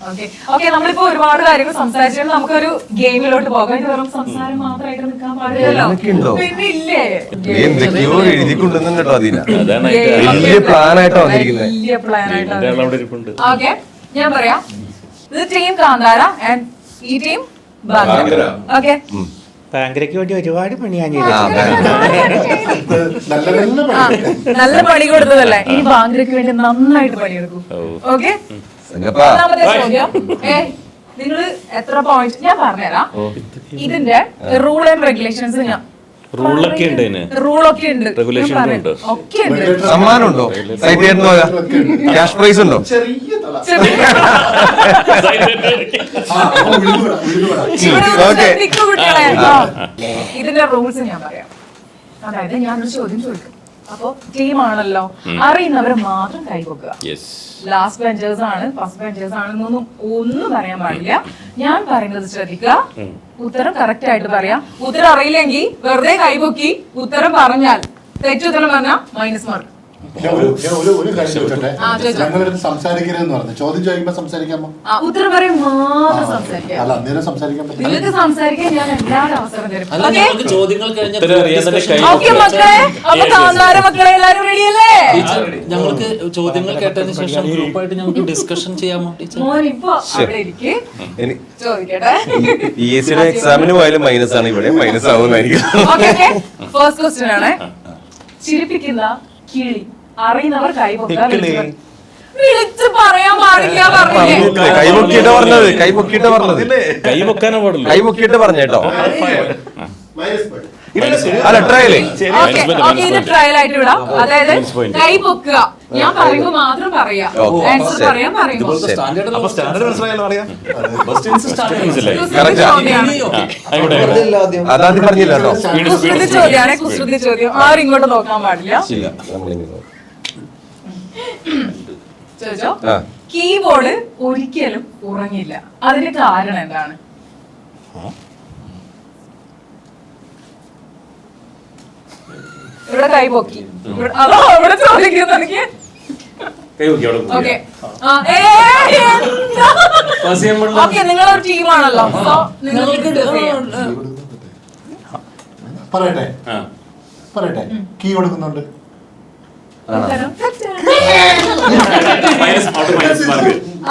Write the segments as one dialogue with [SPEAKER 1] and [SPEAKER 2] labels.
[SPEAKER 1] Okay, നമ്മളിപ്പോ ഒരുപാട് കാര്യങ്ങൾ സംസാരിച്ചാൽ നമുക്കൊരു ഗെയിമിലോട്ട് പോകാം. ഇത് വെറും സംസാരം മാത്രമായിട്ട് നിൽക്കാൻ പാടില്ലല്ലോ. പിന്നെ ഇല്ലേ
[SPEAKER 2] എന്തൊക്കെയോ എഴുതിക്കൊണ്ടുവന്നു കേട്ടോ. അതിന്
[SPEAKER 1] വലിയ
[SPEAKER 2] പ്ലാൻ ആയിട്ടാ വന്നിരിക്കുന്നത്.
[SPEAKER 1] വലിയ പ്ലാൻ ആയിട്ടാണ്. ഓക്കെ, ഞാൻ പറയാം. ഇത് ടീം കാന്താര ആൻഡ് ഈ ടീം ബാങ്കര. ഓക്കെ,
[SPEAKER 3] ബാങ്കരയ്ക്ക് വേണ്ടി ഒരുപാട് പണിയാണ്
[SPEAKER 1] നല്ല പണി കൊടുത്തതല്ലേ. ഇനി ബാങ്കരയ്ക്ക് വേണ്ടി നന്നായിട്ട് പണിയെടുക്കും. ഓക്കെ, ഒന്നാമത്തെ ചോദ്യം. നിങ്ങള് എത്ര പോയിന്റ് ഞാൻ പറഞ്ഞുതരാം. ഇതിന്റെ റൂൾ ആൻഡ് റെഗുലേഷൻസ് ഞാൻ
[SPEAKER 4] റൂളൊക്കെ ഉണ്ട്,
[SPEAKER 1] റൂളൊക്കെ ഉണ്ട്,
[SPEAKER 4] റെഗുലേഷൻ ഉണ്ട്,
[SPEAKER 1] ഒക്കെ ഉണ്ട്.
[SPEAKER 2] സമ്മാനം ഉണ്ടോ? ക്യാഷ് പ്രൈസ് ഉണ്ടോ?
[SPEAKER 1] ഇതിന്റെ റൂൾസ് ഞാൻ പറയാം. അതായത് ഞാനൊരു ചോദ്യം ചോദിക്കും. അപ്പൊ ടീമാണല്ലോ, അറിയുന്നവരെ മാത്രം കൈവക്കുക. ലാസ്റ്റ് ബെഞ്ചേഴ്സ് ആണ്, ഫസ്റ്റ് ബെഞ്ചേഴ്സ് ആണെന്നൊന്നും ഒന്നും പറയാൻ പാടില്ല. ഞാൻ പറയുന്നത് ശ്രദ്ധിക്കുക, ഉത്തരം കറക്റ്റ് ആയിട്ട് പറയാം. ഉത്തരം അറിയില്ലെങ്കിൽ വെറുതെ കൈപൊക്കി ഉത്തരം പറഞ്ഞാൽ, തെറ്റുത്തരം പറഞ്ഞാൽ മൈനസ് മാർക്ക്.
[SPEAKER 5] ഒരു കാര്യം ചോദിച്ചോട്ടെ, ഞങ്ങളടുത്ത് സംസാരിക്കരുതെന്ന് പറഞ്ഞു. ചോദ്യം ചോദിക്കുമ്പോ സംസാരിക്കാമോ?
[SPEAKER 1] ഉത്തരം പറയും മാത്രം സംസാരിക്കാം.
[SPEAKER 5] അല്ല, അന്നേരം സംസാരിക്കാൻ പറ്റില്ല.
[SPEAKER 1] നിങ്ങൾക്ക് സംസാരിക്കാൻ ഞാൻ എല്ലാവരും അവസരം തരും.
[SPEAKER 6] ചോദ്യങ്ങൾ കഴിഞ്ഞ
[SPEAKER 1] മക്കളെ എല്ലാരും റെഡിയല്ലേ?
[SPEAKER 6] ഞങ്ങൾക്ക് ചോദ്യങ്ങൾ കേട്ടതിന് ശേഷം ഗ്രൂപ്പായിട്ട് ഞങ്ങൾക്ക് ഡിസ്കഷൻ ചെയ്യാമോ ടീച്ചർ?
[SPEAKER 1] മോനിപ്പോ അവിടെ ഇരിക്ക്, ചോദിക്കട്ടെ.
[SPEAKER 2] PSCയുടെ എക്സാമിന് പോയാലും മൈനസ് ആണ്, ഇവിടെ മൈനസ് ആവുന്നതായിരിക്കും.
[SPEAKER 1] ഫസ്റ്റ് ക്വസ്റ്റ്യൻ ആണ്. ചിരിപ്പിക്കുന്ന കിളി അറിയുന്നവർ കൈപൊക്കുക. വിളിച്ച് പറയാൻ പാടില്ല പറഞ്ഞില്ലേ?
[SPEAKER 2] കൈപൊക്കിയിട്ട് പറഞ്ഞത്, കൈപൊക്കിയിട്ട് പറഞ്ഞത്,
[SPEAKER 4] കൈപൊക്കാനോ പാടുള്ളൂ,
[SPEAKER 2] കൈപൊക്കിയിട്ട് പറഞ്ഞേട്ടോ. അല്ല, ട്രയല്
[SPEAKER 1] ഇത് ട്രയൽ ആയിട്ട് വിടാം. അതായത് കൈ പൊക്കുക, ഞാൻ പറയുമ്പോ മാത്രം പറയാ, ആൻസർ പറയാൻ പറയുമ്പോ.
[SPEAKER 2] അതാദ്യം പറഞ്ഞില്ല കേട്ടോ.
[SPEAKER 1] കുസൃതി ചോദ്യമാണ്, കുസൃതി ചോദ്യം. ആരും ഇങ്ങോട്ട് നോക്കാൻ പാടില്ല. ചോദിച്ചോ. കീബോർഡ് ഒരിക്കലും ഉറങ്ങില്ല, അതിന് കാരണം എന്താണ്? ഇവിടെ കൈപൊക്കി, അതോ ഇവിടെ ചോദിക്കുന്നു എനിക്ക്. ഓക്കെ, നിങ്ങളൊരു ടീമാണല്ലോ,
[SPEAKER 5] പറയട്ടെ പറയട്ടെ കീ കൊടുക്കുന്നുണ്ട്.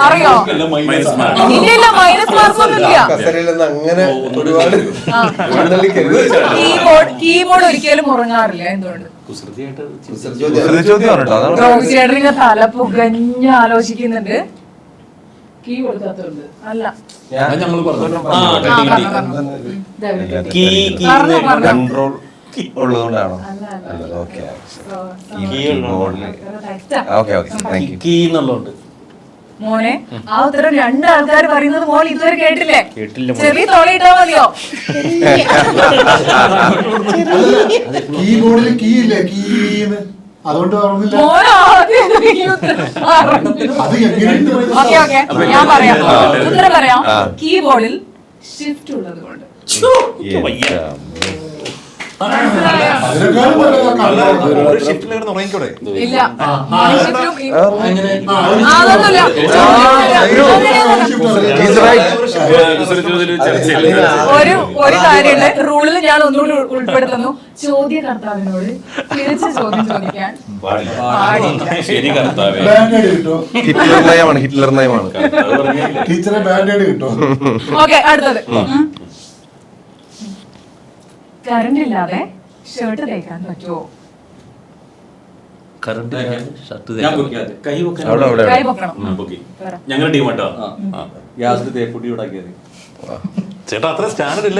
[SPEAKER 1] അറിയോ? ഇല്ല, മൈനസ് മാർക്ക് ഒന്നുമില്ല.
[SPEAKER 2] അങ്ങനെ ഒരുപാട്
[SPEAKER 1] കീബോർഡ് ഒരിക്കലും ഉറങ്ങാറില്ല. എന്തുകൊണ്ട്?
[SPEAKER 2] ചോദ്യം
[SPEAKER 1] തല പുകഞ്ഞ് ആലോചിക്കുന്നുണ്ട്. കീ കൊടുക്കാത്തതുണ്ട് അല്ല,
[SPEAKER 2] കൺട്രോൾ ഉള്ളതുകൊണ്ടാണോ?
[SPEAKER 1] മോനെ, ആ ഉത്തരം രണ്ടാൾക്കാർ പറയുന്നത് മോൻ ഇതുവരെ കേട്ടില്ലേ? ചെറിയ തോളിയിട്ടാ മതിയോ?
[SPEAKER 5] കീബോർഡിൽ കീ ഇല്ലേ, കീന്ന്, അതുകൊണ്ട്
[SPEAKER 1] ഞാൻ പറയാം, ഉത്തരം പറയാം. കീബോർഡിൽ ഷിഫ്റ്റ് ഉള്ളത് കൊണ്ട്. ഇല്ല, ഒരു കാര്യമുണ്ട് റൂളിൽ, ഞാൻ ഒന്നുകൂടി ഉൾപ്പെടുത്തുന്നു. ചോദ്യകർത്താവിനോട് തിരിച്ച് ചോദ്യം ചോദിക്കാൻ പാടില്ല.
[SPEAKER 2] ഹിറ്റ്ലർ നയമാണ്, ഹിറ്റ്ലർ നയമാണ്.
[SPEAKER 5] ടീച്ചറെ ബാൻഡേഡ് കിട്ടും.
[SPEAKER 1] ഓക്കെ, അടുത്തത്. കറണ്ട് ഇല്ലാതെ ഷർട്ട് തേക്കാൻ പറ്റുമോ? കൈ പൊക്കണം.
[SPEAKER 4] ഞങ്ങളുടെ ടീം കേട്ടോ. ചേട്ടാ, അത്ര സ്റ്റാൻഡേർഡ് ഇല്ല.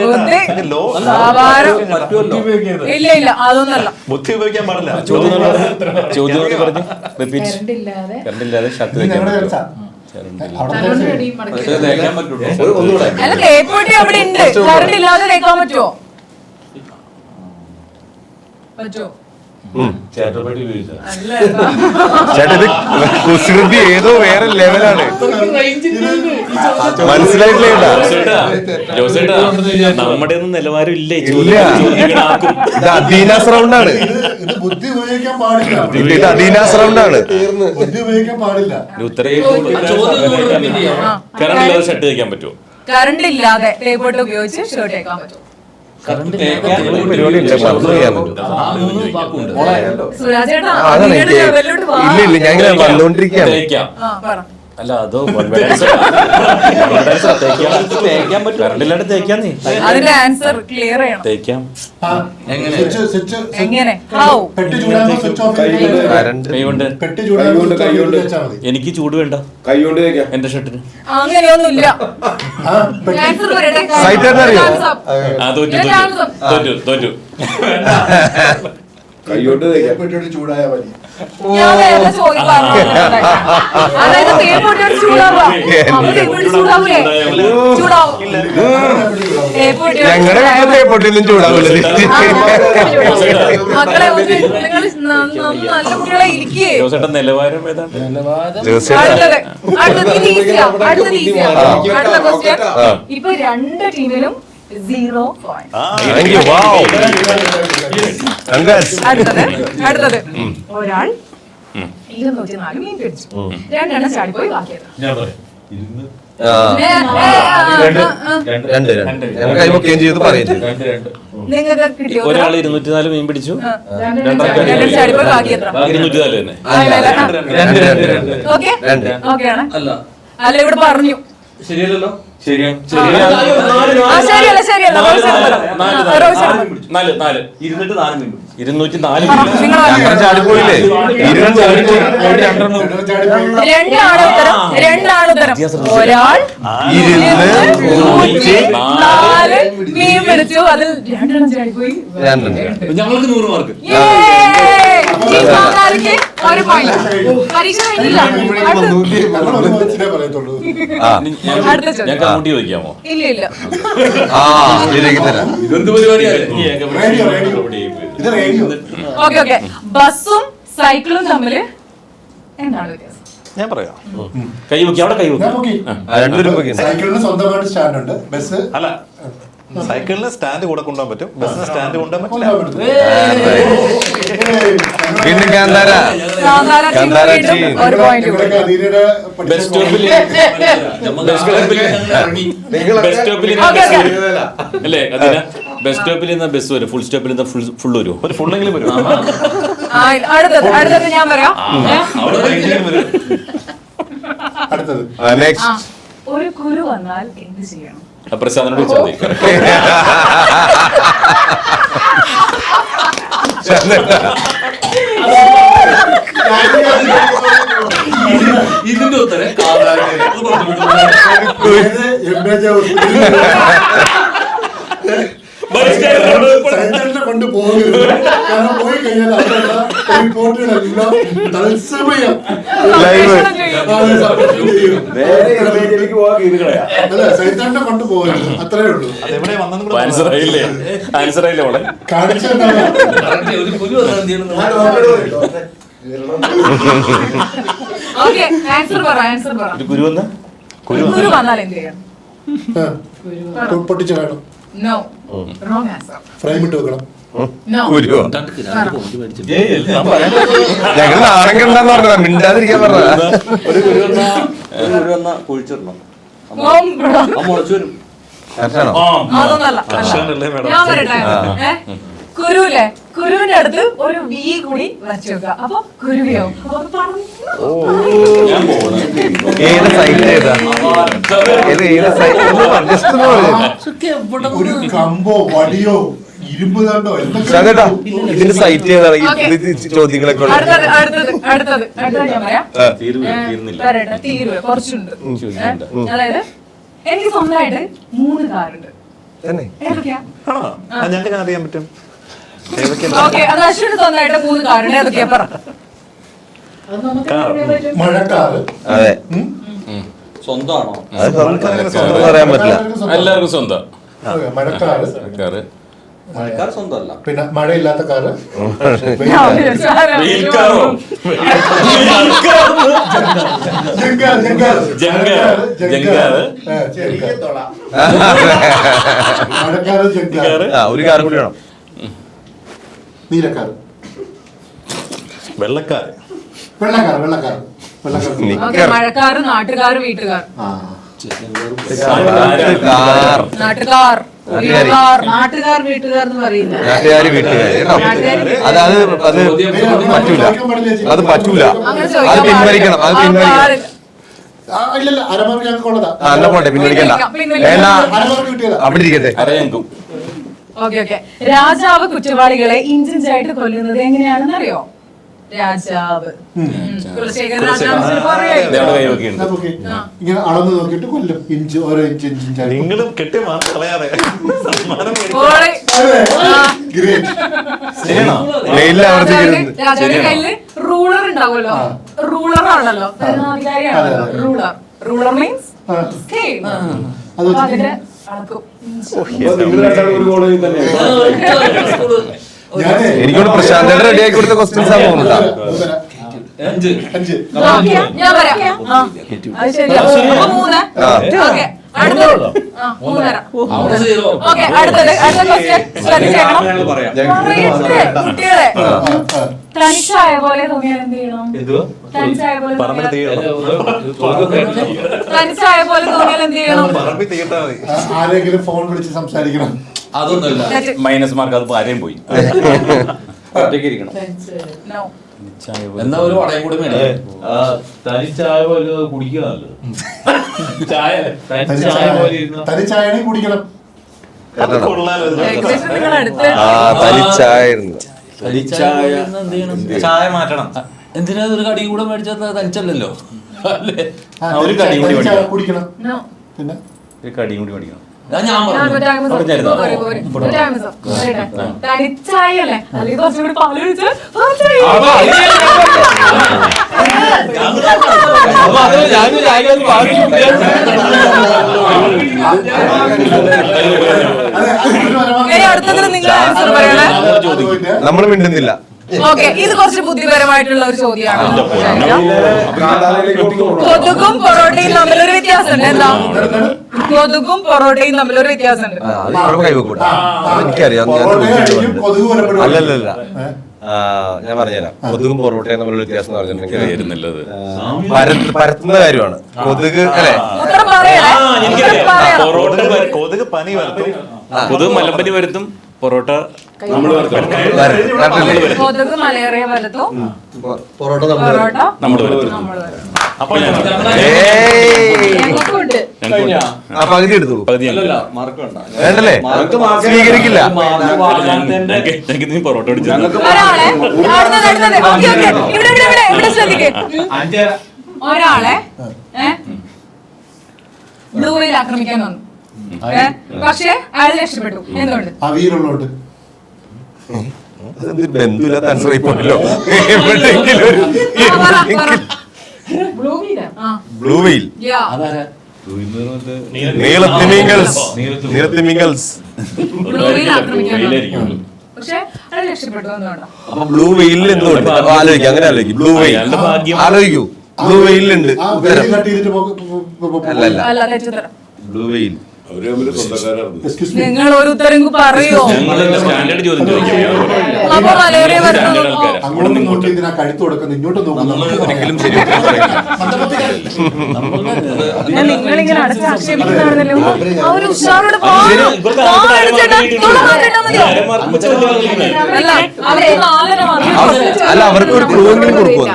[SPEAKER 1] ഇല്ല ഇല്ല, അതൊന്നല്ല.
[SPEAKER 4] ബുദ്ധി ഉപയോഗിക്കാൻ പാടില്ല.
[SPEAKER 1] അല്ല, തേപ്പൊട്ടി അവിടെ ഉണ്ട്, കറണ്ട് ഇല്ലാതെ തേക്കാൻ പറ്റുമോ? പറ്റുമോ?
[SPEAKER 2] ചേട്ടാ, ഇത് കുസൃതി ഏതോ വേറെ ലെവലാണ്. മനസ്സിലായിട്ടില്ല.
[SPEAKER 4] നമ്മുടെ ഒന്നും നിലവാരം ഇല്ല.
[SPEAKER 2] ഇത് അദീനാസ് റൗണ്ടാണ്.
[SPEAKER 5] ഇത് ബുദ്ധി ഉപയോഗിക്കാൻ ഉപയോഗിക്കാൻ പാടില്ല.
[SPEAKER 2] ഇത് അദീനാസ് റൗണ്ടാണ്.
[SPEAKER 5] ബുദ്ധി ഉപയോഗിക്കാൻ പാടില്ല.
[SPEAKER 4] കറണ്ട് ഇല്ലാതെ ഷർട്ട് തയ്ക്കാൻ പറ്റുമോ?
[SPEAKER 1] കറണ്ട് ഇല്ലാതെ ടേപ്പ് ഉപയോഗിച്ച് ഷർട്ട് തേക്കാൻ പറ്റും.
[SPEAKER 2] പരിപാടി ഇല്ല, മറന്നു ചെയ്യാൻ പറ്റും.
[SPEAKER 1] സുരാജ് ചേട്ടാ
[SPEAKER 2] അതാണ്
[SPEAKER 1] നിങ്ങളുടെ
[SPEAKER 2] എനിക്ക്
[SPEAKER 1] ലെവലിലോട്ട് വാ.
[SPEAKER 2] ഇല്ല ഞാൻ ഇങ്ങനെ വന്നുകൊണ്ടിരിക്കുകയാണ്.
[SPEAKER 4] തയ്ക്കാം.
[SPEAKER 1] പറ.
[SPEAKER 4] അല്ല അതോ തേക്കാൻ പറ്റും. കറണ്ട് ഇല്ലാണ്ട് തേക്കാൻ നീ
[SPEAKER 1] അതിന്റെ ആൻസർ ക്ലിയർ ചെയ്യണം.
[SPEAKER 4] തേക്കാം.
[SPEAKER 1] എങ്ങനെ? ഹൗ?
[SPEAKER 5] പെട്ടി ചൂടാകുമ്പോൾ സ്വിച്ച് ഓഫ് ചെയ്ത്
[SPEAKER 2] കറണ്ട്
[SPEAKER 4] കൈ കൊണ്ട്.
[SPEAKER 5] പെട്ടി ചൂടാകുമ്പോൾ സ്വിച്ച് ഓഫ് ചെയ്ത് വെച്ചാൽ മതി.
[SPEAKER 4] എനിക്ക് ചൂട് വേണ്ട,
[SPEAKER 2] കൈ കൊണ്ട് തേക്കാം.
[SPEAKER 4] എന്റെ ഷർട്ടിന്.
[SPEAKER 1] അങ്ങനെയൊന്നുമില്ല.
[SPEAKER 5] ആ, പെട്ടി
[SPEAKER 1] ആൻസർ പറയട്ടെ.
[SPEAKER 2] സൈറ്റ് എന്നറിയോ?
[SPEAKER 4] തോറ്റു
[SPEAKER 2] കൈകൊണ്ട് തേക്കാം.
[SPEAKER 5] പെട്ടിയോട് ചൂടായാൽ മതി.
[SPEAKER 1] ഞാൻ വേറെ ചോദ്യം പറഞ്ഞു. അതായത് തേപ്പ് പൊട്ടിയോട് ചൂടാവുക. അപ്പൊ തേപ്പ് പൊട്ടി ചൂടാവൂലേ? ചൂടാവും. തേപ്പ് പൊട്ടിയോട്
[SPEAKER 2] ഞങ്ങളുടെ വീട്ടിൽ പൊട്ടിയൊന്നും ചൂടാവില്ല.
[SPEAKER 1] മക്കളെ നിങ്ങൾ നല്ല കുട്ടികളെ ഇരിക്കേ.
[SPEAKER 4] ജോസേട്ടൻ നിലവാരം ഏതാണ്ട്.
[SPEAKER 1] അടുത്തത് ഈസിയാ. അടുത്തത് ഈസിയാ. അടുത്ത ക്വസ്റ്റ്യൻ. ഇപ്പൊ രണ്ട് ടീമിലും 0 പോയിന്റ്. അടുത്തത് ഒരാൾ 204 മീൻ പിടിച്ചു. രണ്ടെണ്ണം ചാടിപ്പോയി ബാക്കിയത്.
[SPEAKER 2] കൈമൊക്കെയും ചെയ്ത് പറയും.
[SPEAKER 1] നിങ്ങൾക്ക് കിട്ടിയോ?
[SPEAKER 4] ഒരാൾ 204 മീൻ പിടിച്ചു,
[SPEAKER 1] രണ്ടെണ്ണം ചാടിപ്പോയി ബാക്കിയത്.
[SPEAKER 4] 204 തന്നെ.
[SPEAKER 1] ഓക്കെ ഓക്കെ ആണ്. അല്ല ഇവിടെ പറഞ്ഞു.
[SPEAKER 6] ശരിയല്ലല്ലോ.
[SPEAKER 4] ശരിയാണ്.
[SPEAKER 1] ശരിയല്ല ശരിയല്ല.
[SPEAKER 4] 204
[SPEAKER 2] അങ്ങനെ ചാടിപ്പോയില്ലേ?
[SPEAKER 1] രണ്ടാണ് ഉത്തരം. രണ്ടാണ് ഉത്തരം. ഒരാൾ 204 മീൻ പിടിച്ചു. അതിൽ രണ്ടെണ്ണം ചാടിപ്പോയി.
[SPEAKER 6] ഞങ്ങൾക്ക് 100 മാർക്ക്.
[SPEAKER 1] ഒരു പോയിന്റ്. പരീക്ഷ കഴിഞ്ഞില്ല.
[SPEAKER 5] പറയത്തുള്ളൂ.
[SPEAKER 1] അടുത്ത ചോദ്യം.
[SPEAKER 4] ഞാൻ കമ്മുട്ടി ചോദിക്കാമോ?
[SPEAKER 1] ഇല്ല ഇല്ല.
[SPEAKER 4] ഇതെന്ത് പരിപാടിയാണ്?
[SPEAKER 5] ഇത് റേഡിയോ.
[SPEAKER 1] Okay okay. ബസ്സും സൈക്കിളും തമ്മിൽ എന്താണ് വ്യത്യാസം?
[SPEAKER 4] ഞാൻ പറയാം. കൈ വെക്കി, അവിടെ കൈ വെക്കി.
[SPEAKER 5] ഞാൻ നോക്കി. സൈക്കിളിന് സ്വന്തമായിട്ട് സ്റ്റാൻഡ് ഉണ്ട്. ബസ്
[SPEAKER 4] അല്ല, സൈക്കിളിന് സ്റ്റാൻഡ് കൂടെ കൊണ്ടുപോകാൻ പറ്റും, ബസ്സിന് സ്റ്റാൻഡ് കൊണ്ടുപോകാൻ പറ്റില്ല.
[SPEAKER 2] പിന്നെ കാന്താര
[SPEAKER 1] ഒരു പോയിന്റ്.
[SPEAKER 4] ബസ് സ്റ്റോപ്പിൽ അല്ലേ? അതിനാ ബസ് സ്റ്റോപ്പിൽ നിന്ന് ബസ് വരും, ഫുൾ സ്റ്റോപ്പിൽ നിന്ന് ഫുൾ വരും. ഒരു ഫുള്ളെങ്കിലും വരും.
[SPEAKER 1] അടുത്തത് ഞാൻ പറയാം.
[SPEAKER 5] അടുത്തത്
[SPEAKER 1] ഒരു കുരു വന്നാൽ എന്ത് ചെയ്യണം?
[SPEAKER 4] പ്രസാദനോട് ചോദിച്ചാൽ മതി.
[SPEAKER 6] ഇതിന്റെ ഉത്തരം
[SPEAKER 5] സൈക്കിളിനെ കൊണ്ട് പോകരുത്. കാരണം പോയി കഴിഞ്ഞാൽ അവിടെയുള്ള റിപ്പോർട്ടുകളെല്ലാം തത്സമയം അല്ല, സൈക്കിളിനെ കൊണ്ട് പോകരുത്. അത്രേ ഉള്ളൂ.
[SPEAKER 4] ആൻസർ ആയില്ലേ? ആൻസർ ആയില്ലേ മോളെ?
[SPEAKER 5] കാണിച്ചെന്താണ്?
[SPEAKER 6] ഒരു കുരു വന്നാൽ എന്ത് ചെയ്യണം?
[SPEAKER 1] ഓക്കെ, ആൻസർ പറ. ആൻസർ പറ.
[SPEAKER 4] ഒരു കുരു വന്ന
[SPEAKER 1] കുരു വന്നാൽ എന്ത് ചെയ്യണം?
[SPEAKER 5] പൊട്ടിച്ചു കാണും.
[SPEAKER 1] No, wrong answer.
[SPEAKER 5] ഫ്രെയിം ഇട്ട് വെക്കണം.
[SPEAKER 1] നോ.
[SPEAKER 2] ഞങ്ങൾ നാടൻ കണ്ടെന്ന് പറഞ്ഞതാ, മിണ്ടാതിരിക്കാൻ പറഞ്ഞതാ.
[SPEAKER 4] ഒരു കുരു വന്ന കുഴിച്ചിടണം. മുളച്ചു വരും.
[SPEAKER 1] അതൊന്നല്ല. ഞാൻ പറയട്ടെ. കുരുല്ലേ, കുരുവിന്റെ അടുത്ത് ഒരു വി കൂടി വച്ചു വെക്കുക. അപ്പൊ കുരുവിയാവും.
[SPEAKER 2] ഏത് സൈറ്റ് ഏതാ? ഏത് സൈറ്റ്?
[SPEAKER 5] ഒരു കമ്പോ വടിയോ ഇരുമ്പ് തണ്ടോ
[SPEAKER 2] ചേട്ടാ, ഇതിന്റെ സൈറ്റ് ഏതാണ്? ചോദ്യങ്ങളൊക്കെ
[SPEAKER 1] അടുത്തത് ഞാൻ പറയാം. പറയട്ടെ, തീരുവ കുറച്ചുണ്ട്. അതായത് എനിക്ക് സ്വന്തമായിട്ട് 3 കാറുണ്ട്. ഏതൊക്കെയാ?
[SPEAKER 4] ഞങ്ങൾക്ക് അറിയാൻ പറ്റും.
[SPEAKER 1] ഓക്കെ, അത് അശ്വിന് സ്വന്തമായിട്ട് 3 കാറുണ്ട്. ഏതൊക്കെയാ പറ.
[SPEAKER 5] മഴക്കാറ്.
[SPEAKER 2] അതെ,
[SPEAKER 6] സ്വന്തമാണോ?
[SPEAKER 2] അത് പറയാൻ പറ്റില്ല.
[SPEAKER 4] എല്ലാവർക്കും സ്വന്തം.
[SPEAKER 5] മഴക്കാറ്.
[SPEAKER 6] മഴക്കാർ സ്വന്തമല്ല.
[SPEAKER 5] പിന്നെ മഴയില്ലാത്ത കാറ്.
[SPEAKER 4] വെയിൽക്കാറോ?
[SPEAKER 5] മഴക്കാറ്, ജങ്കാറ്.
[SPEAKER 2] ഒരു കാർ കൂടി വേണം.
[SPEAKER 5] നീലക്കാറ്. വെള്ളക്കാർ
[SPEAKER 1] ഓക്കെ, മഴക്കാർ, നാട്ടുകാർ, വീട്ടുകാർ. നാട്ടുകാർ, വീട്ടുകാർ.
[SPEAKER 7] നാട്ടുകാർ വീട്ടുകാർ എന്ന് പറയുന്നത്
[SPEAKER 2] നാട്ടുകാര് വീട്ടുകാര് അതായത് അത് പറ്റൂല, അത് പറ്റൂല, അത് പിൻവലിക്കണം, അത് പിൻവലിക്കണം.
[SPEAKER 5] ഇല്ലല്ല, അരമാർക്ക് ഞങ്ങൾക്ക് ഉള്ളതാ.
[SPEAKER 2] അല്ല പോട്ടെ, പിൻവലിക്കണ്ട, വേണ്ട,
[SPEAKER 5] അരമാർക്ക് കിട്ടിയതാ.
[SPEAKER 2] അവിടെ ഇരിക്കട്ടെ.
[SPEAKER 4] അറിയാം.
[SPEAKER 1] Okay okay. രാജാവ് കുറ്റവാളികളെ ഇഞ്ചിഞ്ചായിട്ട് കൊല്ലുന്നത് എങ്ങനെയാണെന്ന് അറിയോ? രാജാവ് കുലശേഖരൻ രാജാവ് പറയാം.
[SPEAKER 5] നോക്കി, ഇങ്ങനെ അളന്ന് നോക്കിയിട്ട് കൊല്ലും, ഇഞ്ച് ഓരോ ഇഞ്ച് ഇഞ്ചിഞ്ചായി.
[SPEAKER 2] നിങ്ങളും കെട്ടി മാറി കളയാതെ
[SPEAKER 1] രാജാവിന്റെ കയ്യില് റൂളർ ഉണ്ടാവുമല്ലോ, റൂളർ ആണല്ലോ, ഭരണാധികാരിയാണല്ലോ റൂളർ. Ruler means scale. അതിന്റെ അളക്കും.
[SPEAKER 2] എനിക്കോട് പ്രശാന്തയുടെ റെഡി ആക്കി കൊടുത്ത ക്വസ്റ്റ്യൻസ് ആണ് തോന്നുന്നുണ്ടാ.
[SPEAKER 1] ഞാൻ പറയാം. അത് ശരിയാ. അപ്പൊ 3. ഓക്കെ, അടുത്തത് 3.5. ഓക്കെ, അടുത്ത ക്വസ്റ്റ്യൻ ശ്രദ്ധിച്ചേക്കണം. കുട്ടികളെ, തനിച്ചായ പോലെ തോന്നിയാൽ എന്ത് ചെയ്യണം? തനിച്ചായ പോലെ തോന്നിയാൽ എന്ത് ചെയ്യണം?
[SPEAKER 5] ആരെങ്കിലും ഫോൺ വിളിച്ച് സംസാരിക്കണം.
[SPEAKER 6] അതൊന്നുമില്ല.
[SPEAKER 4] മൈനസ് മാർക്ക്, അത് ആരെയും പോയി. ഒറ്റയ്ക്ക് ഇരിക്കണം.
[SPEAKER 1] No.
[SPEAKER 6] എന്നാ ഒരു വടയും കൂടി മേടിക്കും.
[SPEAKER 8] തനിച്ചായ പോലെ കുടിക്കുക നല്ലത്.
[SPEAKER 5] തനിച്ചായ കുടിക്കണം.
[SPEAKER 1] ഏകദേശം നിങ്ങൾ അടുത്ത്.
[SPEAKER 2] തനിച്ചായിരുന്നു.
[SPEAKER 4] ചായ മാറ്റണം.
[SPEAKER 6] എന്തിനാ ഒരു കടി കൂടെ മേടിച്ചാൽ തനിച്ചല്ലല്ലോ അല്ലേ?
[SPEAKER 4] ഒരു കടി കൂടി മേടിക്കണം.
[SPEAKER 5] കുടിക്കണം.
[SPEAKER 1] No.
[SPEAKER 5] പിന്നെ
[SPEAKER 4] ഒരു കടിയും കൂടി മേടിക്കണം.
[SPEAKER 6] ഞാൻ പറഞ്ഞു
[SPEAKER 1] തനിച്ചായല്ലേ, അല്ലെങ്കിൽ കുറച്ചുകൂടി പാല് ഒഴിച്ച് അടുത്തതിന് നിങ്ങൾ ആൻസർ പറയണേ.
[SPEAKER 2] നമ്മൾ മിണ്ടുന്നില്ല.
[SPEAKER 1] ഓക്കെ, ഇത് കുറച്ച് ബുദ്ധിപരമായിട്ടുള്ള ഒരു ചോദ്യമാണ്. കൊതുകും പൊറോട്ടയും തമ്മിലൊരു വ്യത്യാസമുണ്ട്. എന്താ? കൊതുകും പൊറോട്ടയും തമ്മിലൊരു വ്യത്യാസമുണ്ട്.
[SPEAKER 2] കൈവക്കൂട്ടാ, എനിക്കറിയാം. അല്ലല്ല, ഞാൻ പറഞ്ഞുതരാം. കൊതുകും പൊറോട്ടയും തമ്മിലുള്ള വ്യത്യാസം എന്ന് പറഞ്ഞിട്ടുണ്ടെങ്കിൽ പരത്തുന്ന കാര്യമാണ്. കൊതുക് അല്ലെ,
[SPEAKER 1] ഉത്തരം പറയണേ.
[SPEAKER 2] കൊതുക് പനി വരുത്തും,
[SPEAKER 4] കൊതുക് മലമ്പനി വരുത്തും, പൊറോട്ട നമ്മൾ
[SPEAKER 1] കൊതുക് മലേറിയ വലത്തും, പൊറോട്ട
[SPEAKER 4] നമ്മൾ വരുത്തും.
[SPEAKER 1] അപ്പോൾ ഞങ്ങൾക്കുണ്ട്.
[SPEAKER 2] പകുതി എടുത്തോളൂ. വേണ്ടല്ലേ, സ്വീകരിക്കില്ല.
[SPEAKER 4] പൊറോട്ട അടിച്ചു.
[SPEAKER 1] ഒരാളെ അടുത്തത് ഓക്കെ ഓക്കെ, ഇവിടെ ശ്രദ്ധിക്കേ. ഒരാളെ ബ്ലൂ വെയിൽ ആക്രമിക്കാൻ വന്നു, പക്ഷെ അയാൾ രക്ഷപ്പെട്ടു. എന്തുകൊണ്ട്?
[SPEAKER 5] അവീരുള്ളോട്ട്.
[SPEAKER 2] ബന്ധുല്ലാത്ത answer ആയിപ്പോണല്ലോ. Blue whale, നീലത്തിമിംഗൽസ്.
[SPEAKER 1] Blue whale ആക്രമിക്കാൻ വന്നു, പക്ഷെ അയാൾ രക്ഷപ്പെട്ടു. എന്തുകൊണ്ടാ?
[SPEAKER 2] അപ്പൊ ബ്ലൂ വെയിലിൽ എന്തുകൊണ്ട് ആലോചിക്കും, അങ്ങനെ ആലോചിക്കും. Blue whale ആലോചിക്കൂ. ബ്ലൂ വെയിലുണ്ട്. അല്ലല്ല,
[SPEAKER 1] അല്ല, തെറ്റുത്തരം.
[SPEAKER 2] ബ്ലൂ വെയിൽ
[SPEAKER 1] നിങ്ങൾ ഒരു ഉത്തരം പറയോ?
[SPEAKER 4] സ്റ്റാൻഡേർഡ് ചോദ്യം ചോദിക്കാം.
[SPEAKER 1] അപ്പൊ മലേറിയ വരുന്നത്
[SPEAKER 5] അങ്ങോട്ടും ഇങ്ങോട്ടും ഇതിനാ കഴുത്ത് കൊടുക്കുന്നത്, ഇങ്ങോട്ടും നോക്കുന്നത്.
[SPEAKER 4] ഒരിക്കലും ശരി
[SPEAKER 1] നിങ്ങളിങ്ങനെ അടച്ച് ആക്ഷേപിക്കുന്നതാണല്ലോ. ആ ഒരു ഉഷാറോട്
[SPEAKER 2] അല്ല, അവർക്ക് ഒരു ക്ലൂ എങ്കിലും കൊടുക്കും.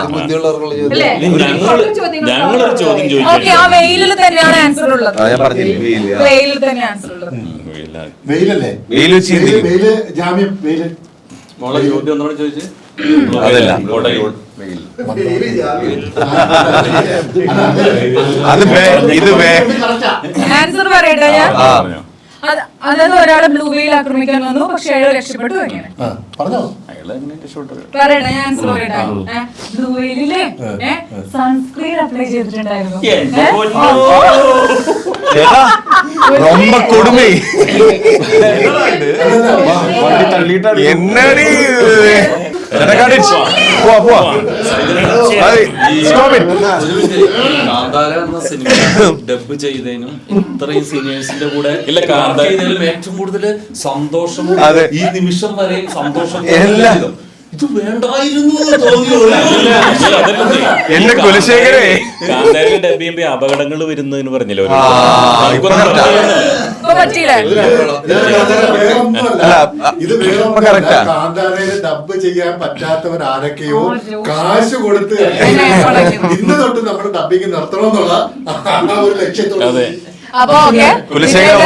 [SPEAKER 4] ഞങ്ങളൊരു ചോദ്യം ചോദിക്കാം.
[SPEAKER 1] ഓക്കെ, ആ വെയിലിൽ തന്നെയാണ് ആൻസർ ഉള്ളത്.
[SPEAKER 2] ഞാൻ പറഞ്ഞില്ലേ,
[SPEAKER 1] വെയിലിൽ തന്നെ ആൻസർ ഉള്ളത്.
[SPEAKER 5] വെയിലല്ലേ?
[SPEAKER 2] വെയിൽ വെച്ച്
[SPEAKER 5] വെയില്, ജാമ്യം, വെയില്.
[SPEAKER 4] മോളെ ചോദ്യം ഒന്നോട് ചോദിച്ചു.
[SPEAKER 2] അതല്ല, അത് ഇത്
[SPEAKER 1] ആൻസർ പറയട്ടെ ഞാൻ. അതായത് ഒരാളെ ബ്ലൂ വെയിൽ ആക്രമിക്കാൻ വന്നു, പക്ഷെ അയാൾ രക്ഷപ്പെട്ടു. എങ്ങനെ
[SPEAKER 5] പറഞ്ഞോ?
[SPEAKER 1] പറയട്ടെ, ഞാൻ ആൻസർ പറയട്ടെ. ബ്ലൂ വെയിലില്ലേ സൺസ്ക്രീൻ അപ്ലൈ ചെയ്തിട്ടുണ്ടായിരുന്നു.
[SPEAKER 2] ரொம்ப கொடுமை. என்னடி
[SPEAKER 6] ഡബ് ചെയ്തതിനും ഇത്രയും സീനിയേഴ്സിന്റെ കൂടെ ഏറ്റവും കൂടുതൽ സന്തോഷവും ഈ നിമിഷം വരെയും സന്തോഷം
[SPEAKER 8] ഇത് വേണ്ടായിരുന്നു തോന്നിയോ?
[SPEAKER 2] എന്റെ കുലശേഖരേ
[SPEAKER 4] കാന്താരിയിൽ ഡബ് ചെയ്യുമ്പോ അപകടങ്ങൾ വരുന്നതിന് പറഞ്ഞല്ലോ ഒരു.
[SPEAKER 1] ഇപ്പൊ പറ്റിയില്ലേ?
[SPEAKER 5] ഇത് കാന്താരയില് ഡബ് ചെയ്യാൻ പറ്റാത്തവർ ആരൊക്കെയോ കാശ് കൊടുത്ത് ഇന്ന് തൊട്ട് നമ്മുടെ ഡബിങ് നിർത്തണമെന്നുള്ള ഒരു ലക്ഷ്യത്തോടെ.
[SPEAKER 1] അപ്പൊ ഓക്കെ,
[SPEAKER 2] കുലശേഖര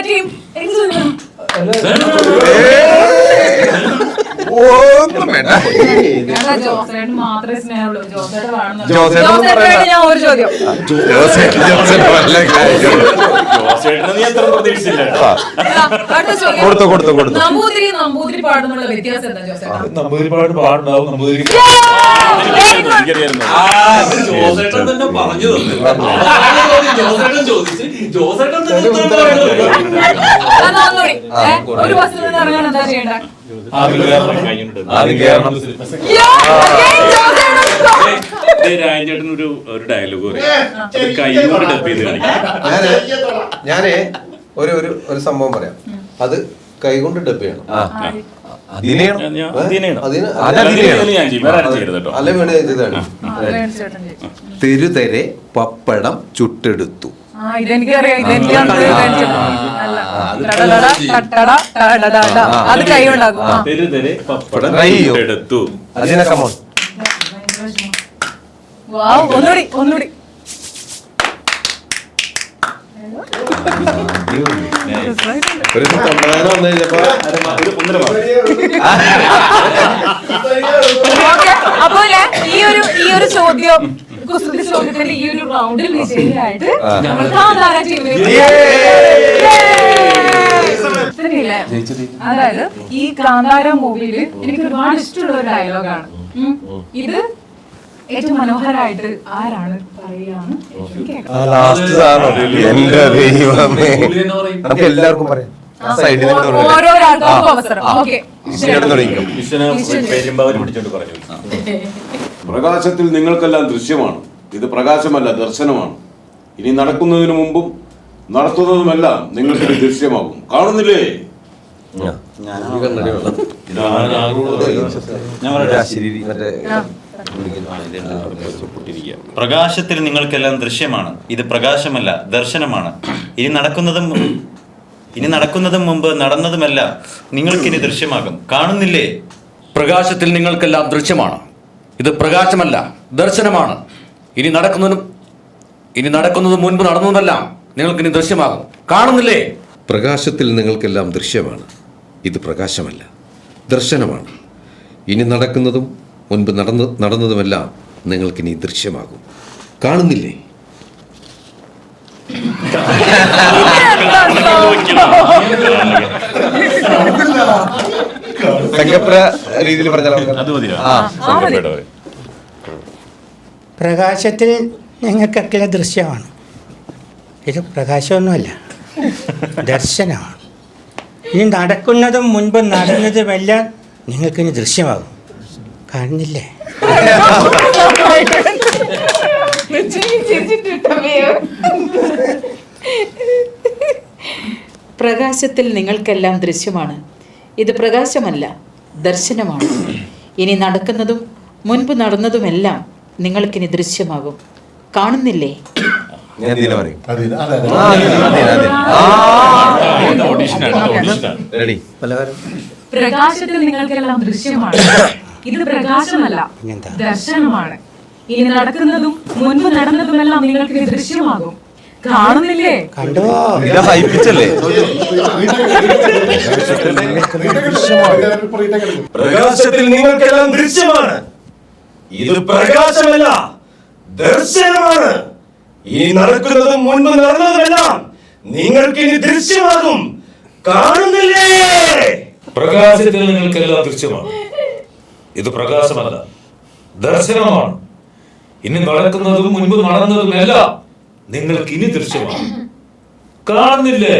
[SPEAKER 1] ടീം
[SPEAKER 2] ഒന്നും വേണ്ട.
[SPEAKER 1] ജോസേട്ടന് മാത്രമേ സ്നേഹമുള്ളൂ. ജോസേട്ടൻ വേണമെന്ന്
[SPEAKER 2] ജോസേട്ടൻ
[SPEAKER 1] ജോസേട്ടന് ഞാൻ ഒരു ചോദ്യം.
[SPEAKER 4] ജോസേട്ടനെ നീ അത്ര പ്രതീക്ഷിച്ചില്ല.
[SPEAKER 1] അടുത്ത ചോദ്യം.
[SPEAKER 2] കൊടുത്തു.
[SPEAKER 1] നമ്പൂതിരി പാടുന്നുള്ള വ്യത്യാസം എന്താ ജോസേട്ടാ?
[SPEAKER 8] നമ്പൂതിരിപ്പാട് പാടുണ്ടാവും. നമ്പൂതിരി
[SPEAKER 4] എനിക്കറിയായിരുന്നു.
[SPEAKER 6] ജോസേട്ടൻ തന്നെ പറഞ്ഞു തന്നെ. ജോസേട്ടൻ ചോദിച്ച് ജോസേട്ടൻ തന്നെ ഉത്തരം പറഞ്ഞു.
[SPEAKER 1] ഒരു ബസ്സിൽ നിന്ന് ഇറങ്ങാൻ എന്താ ചെയ്യണ്ടേ?
[SPEAKER 4] രാജേട്ടൻ ഒരു ഡയലോഗ് പറയും, കൈയോട് ഡബ് ചെയ്ത് കാണിക്കും.
[SPEAKER 9] ഞാനേ ഒരു സംഭവം പറയാം. അത് കൈകൊണ്ട് ഡബ് ചെയ്യണം. അല്ല വീണ് ഇതാണ്. തെരുതെരെ പപ്പടം ചുട്ടെടുത്തു.
[SPEAKER 1] അത് കൈ ഉണ്ടാക്കും. ഒന്നുകൂടി
[SPEAKER 9] ഒരു തൊണ്ടവേദന വന്നു കഴിഞ്ഞപ്പോ
[SPEAKER 1] അപ്പൊ ഈ ഒരു ചോദ്യം, കുസൃതി ചോദ്യത്തിന്റെ ഈ ഒരു റൗണ്ടിൽ വിജയിയായിട്ട് അതായത് ഈ കാന്താര മൂവിയില് എനിക്ക് ഒരുപാട് ഇഷ്ടമുള്ള ഒരു ഡയലോഗാണ്. ഇത് ഏറ്റവും മനോഹരമായിട്ട് ആരാണ് പറയുകയാണ്?
[SPEAKER 2] എന്റെ ദൈവമേ, നമുക്ക് എല്ലാവർക്കും പറയാം.
[SPEAKER 1] ഓരോരാൾക്കും അവസരം. ഓക്കെ,
[SPEAKER 10] പ്രകാശത്തിൽ നിങ്ങൾക്കെല്ലാം ദൃശ്യമാണ്, ഇത് പ്രകാശമല്ല ദർശനമാണ്. ഇനി നടക്കുന്നതിന് മുമ്പും നടത്തുന്നതുമെല്ലാം നിങ്ങൾക്ക് ദൃശ്യമാകും. കാണുന്നില്ലേ?
[SPEAKER 11] പ്രകാശത്തിൽ നിങ്ങൾക്കെല്ലാം ദൃശ്യമാണ്, ഇത് പ്രകാശമല്ല ദർശനമാണ്. ഇനി നടക്കുന്നതും മുമ്പ് നടന്നതുമെല്ലാം നിങ്ങൾക്കിനി ദൃശ്യമാകും. കാണുന്നില്ലേ?
[SPEAKER 12] പ്രകാശത്തിൽ നിങ്ങൾക്കെല്ലാം ദൃശ്യമാണ്, ഇത് പ്രകാശമല്ല ദർശനമാണ്. ഇനി നടക്കുന്നതും മുൻപ് നടന്നതുമെല്ലാം നിങ്ങൾക്കിനി ദൃശ്യമാകും. കാണുന്നില്ലേ?
[SPEAKER 9] പ്രകാശത്തിൽ നിങ്ങൾക്കെല്ലാം ദൃശ്യമാണ്, ഇത് പ്രകാശമല്ല ദർശനമാണ്. ഇനി നടക്കുന്നതും മുൻപ് നടന്നതുമെല്ലാം നിങ്ങൾക്കിനി ദൃശ്യമാകും. കാണുന്നില്ലേ?
[SPEAKER 2] രീതിയിൽ പറഞ്ഞാലോ?
[SPEAKER 3] പ്രകാശത്തിൽ ഞങ്ങൾക്കൊക്കെ ദൃശ്യമാണ്, ഇത് പ്രകാശമൊന്നുമല്ല ദർശനമാണ്. ഇനി നടക്കുന്നതും മുൻപ് നടന്നതുമെല്ലാം നിങ്ങൾക്കിനി ദൃശ്യമാകും. കാണുന്നില്ലേ?
[SPEAKER 7] പ്രകാശത്തിൽ നിങ്ങൾക്കെല്ലാം ദൃശ്യമാണ്, ഇത് പ്രകാശമല്ല ദർശനമാണ്. ഇനി നടക്കുന്നതും മുൻപ് നടന്നതുമെല്ലാം നിങ്ങൾക്കിനി ദൃശ്യമാകും. കാണുന്നില്ലേ?
[SPEAKER 1] പ്രകാശത്തിൽ നിങ്ങൾക്കെല്ലാം ദൃശ്യമാണ്, ഇത് പ്രകാശമല്ല ദർശനമാണ്. ഇനി നടക്കുന്നതും മുൻപ് നടന്നതുമെല്ലാം നിങ്ങൾക്ക് ദൃശ്യമാകും. കാണുന്നില്ലേ?
[SPEAKER 2] സഹിപ്പിച്ചല്ലേ?
[SPEAKER 8] പ്രകാശത്തിൽ നിങ്ങൾക്കെല്ലാം ദൃശ്യമാണ്, ഇത് പ്രകാശമല്ല ദർശനമാണ്. ഇനി നടക്കുന്നതും മുൻപ് നടന്നതുമെല്ലാം നിങ്ങൾക്ക് ഇനി ദൃശ്യമാകും. കാണുന്നില്ലേ? പ്രകാശത്തിൽ നിങ്ങൾക്കെല്ലാം ദൃശ്യമാണ്, ഇത് പ്രകാശമല്ല ദർശനമാണ്. ഇനി നടക്കുന്നതും മുൻപ് നടന്നതുമെല്ലാം നിങ്ങൾക്ക് ഇനി ദൃശ്യമാണ്. കാണുന്നില്ലേ?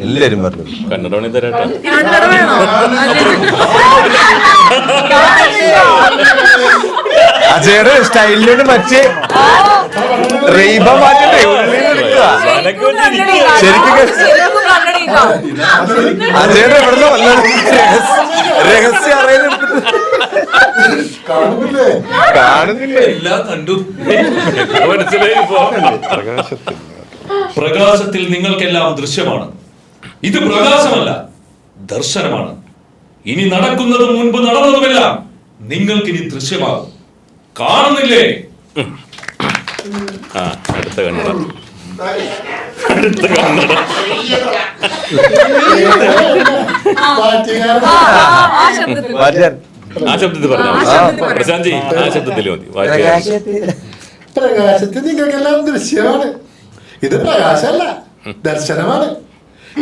[SPEAKER 2] എല്ലാരും പറഞ്ഞു.
[SPEAKER 4] കന്നഡോണി തരാട്ടോ.
[SPEAKER 2] അജയുടെ സ്റ്റൈലിനോട് മറ്റേ റെയ്ബ മാറ്റട്ടെ. അജയുടെ എവിടുന്നോ വന്നത് രഹസ്യം അറിയുന്നത് കാണുന്നില്ലേ?
[SPEAKER 6] എല്ലാം കണ്ടു. മനസ്സിലായി ഇപ്പോ. പ്രകാശത്തിൽ നിങ്ങൾക്കെല്ലാം ദൃശ്യമാണ്. ഇത് പ്രകാശമല്ല, ദർശനമാണ്. ഇനി നടക്കുന്നതും മുൻപ് നടന്നതുമെല്ലാം നിങ്ങൾക്കിനി ദൃശ്യമാകും. കാണുന്നില്ലേ?
[SPEAKER 4] അടുത്ത കണ്ണട. അടുത്ത കണ്ണട. ആ ശബ്ദത്തിൽ പറഞ്ഞാൽ പ്രശാന്തി, ആ ശബ്ദത്തിൽ മതി.
[SPEAKER 5] പ്രകാശത്തിൽ നിങ്ങൾക്കെല്ലാം ദൃശ്യമാണ്. ഇത് പ്രകാശമല്ല, ദർശനമാണ്.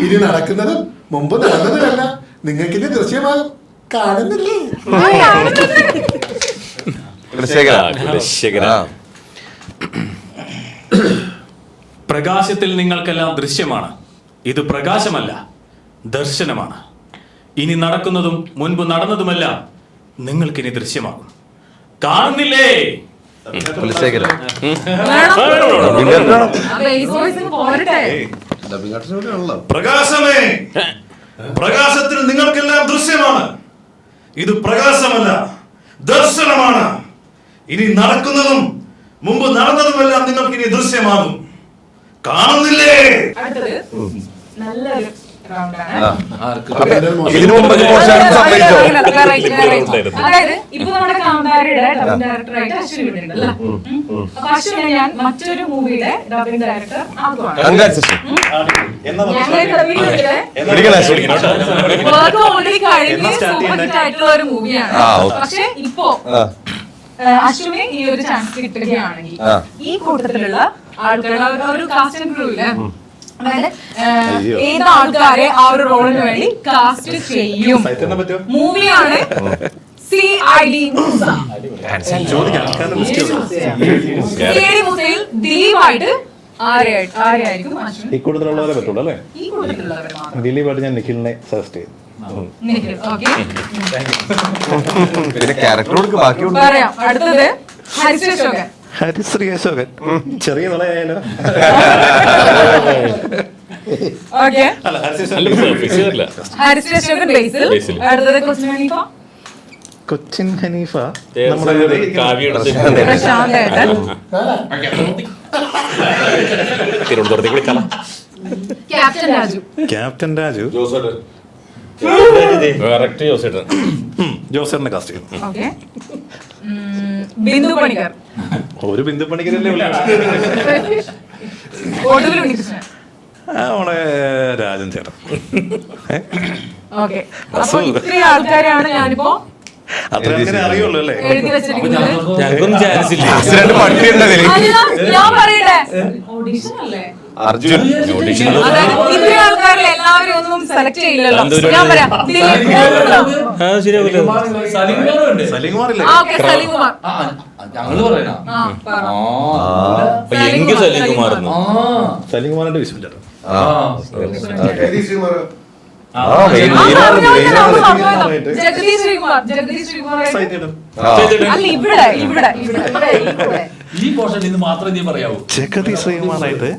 [SPEAKER 5] ഇനി നടക്കുന്നതും മുമ്പ് നടന്നതുമെല്ലാം നിങ്ങൾക്കിനി ദൃശ്യമാകും. കാണുന്നില്ലേ?
[SPEAKER 13] പ്രകാശത്തിൽ നിങ്ങൾക്കെല്ലാം ദൃശ്യമാണ്. ഇത് പ്രകാശമല്ല, ദർശനമാണ്. ഇനി നടക്കുന്നതും മുൻപ് നടന്നതുമെല്ലാം നിങ്ങൾക്കിനി ദൃശ്യമാകും. കാണുന്നില്ലേ?
[SPEAKER 8] പ്രകാശമേ, പ്രകാശത്തിൽ നിങ്ങൾക്കെല്ലാം ദൃശ്യമാണ്. ഇത് പ്രകാശമല്ല, ദർശനമാണ്. ഇനി നടക്കുന്നതും മുമ്പ് നടന്നതുമെല്ലാം നിങ്ങൾക്ക് ഇനി ദൃശ്യമാകും. കാണുന്നില്ലേ?
[SPEAKER 1] നല്ലൊരു അതായത് ഇപ്പൊ നമ്മുടെ കാന്താരയുടെ ഡബിംഗ് ഡയറക്ടറായിട്ട് അശ്വിനി ഇവിടെ ഉണ്ടല്ലോ. അപ്പൊ അശ്വിനെ ഞാൻ മറ്റൊരു മൂവിയുടെ ഡബിംഗ് ഡയറക്ടർ ആക്കുവാണ്. വർക്ക് ഓൾറെഡി കഴിഞ്ഞ് സൂപ്പർ ഹിറ്റ് ആയിട്ടുള്ള ഒരു മൂവിയാണ്. പക്ഷെ ഇപ്പോ അശ്വിനെ ഈ ഒരു ചാൻസ് കിട്ടുകയാണെങ്കിൽ ഈ കൂട്ടത്തിലുള്ള ആൾക്കാരുടെ ഒരു കാസ്റ്റ് ആൻഡ് ക്രൂ ഇല്ലേ, അതായത് ഏത് ആൾക്കാരെ ആ ഒരു റോളിന് വേണ്ടി കാസ്റ്റ് ചെയ്യും. മൂവിയാണ് CID മൂസ. CID മൂസയിൽ ദിലീപായിട്ട് ആരെയായിരിക്കും
[SPEAKER 14] ഈ കൂടുതലുള്ളവരെ പറ്റുള്ളൂ അല്ലേ?
[SPEAKER 1] ഈ കൂടുതലുള്ളവരെ മാത്രം.
[SPEAKER 14] ദിലീപായിട്ട് ഞാൻ നിഖിലിനെ സജസ്റ്റ് ചെയ്യും.
[SPEAKER 1] പറയാം. അടുത്തത് ഹരിശ്രീ അശോകൻ.
[SPEAKER 14] ഹരിശ്രീ അശോകൻ ചെറിയ നുളയായാലോ?
[SPEAKER 1] ഹരിശ്രീ അശോകൻ ബേസിൽ. അടുത്തത് കൊച്ചിൻ ഹനീഫ.
[SPEAKER 14] കൊച്ചിൻ ഹനീഫ
[SPEAKER 1] പ്രശാന്ത് ഏട്ടൻ. ക്യാപ്റ്റൻ രാജു.
[SPEAKER 14] ക്യാപ്റ്റൻ രാജു ജോസേട്ടനെ കാസ്റ്റ് ചെയ്തു.
[SPEAKER 1] ബിന്ദു പണിക്കർ.
[SPEAKER 14] ഒരു ബിന്ദു പണിക്കരല്ലേ നമ്മളെ രാജൻ ചേട്ടൻ.
[SPEAKER 1] ഓക്കെ, അപ്പൊ ഇത്രയും ആൾക്കാരാണ് ഞാനിപ്പോ
[SPEAKER 14] അത്ര അറിയുള്ളൂ അല്ലേ?
[SPEAKER 1] എഴുതി വെച്ചിരിക്കുന്നത്.
[SPEAKER 4] ഞങ്ങൾക്കൊന്നും ചാൻസ് ഇല്ല.
[SPEAKER 1] ഞാൻ പറയട്ടെ, ഓഡിഷൻ അല്ലേ?
[SPEAKER 2] അർജുൻ
[SPEAKER 1] ഇത്രയും ആൾക്കാരിൽ എല്ലാവരും ഒന്നും സെലക്ട് ചെയ്യില്ലല്ലോ. ഞാൻ പറയാം,
[SPEAKER 14] സലീംകുമാറില്ലേ?
[SPEAKER 1] സലീംകുമാർ.
[SPEAKER 6] ഞങ്ങള് പറയണ
[SPEAKER 14] സലീംകുമാറിന്റെ വിശ്വം ചേട്ടൻ.
[SPEAKER 1] ജഗദീഷ് ശ്രീകുമാർ. അല്ല, ഇവിടെ ഇവിടെ ഇവിടെ
[SPEAKER 6] ഈ പോർഷനിൽ നിന്ന് മാത്രമേ നീ പറയാവൂ.
[SPEAKER 14] ജഗദീഷ് ശ്രീകുമാറായിട്ട്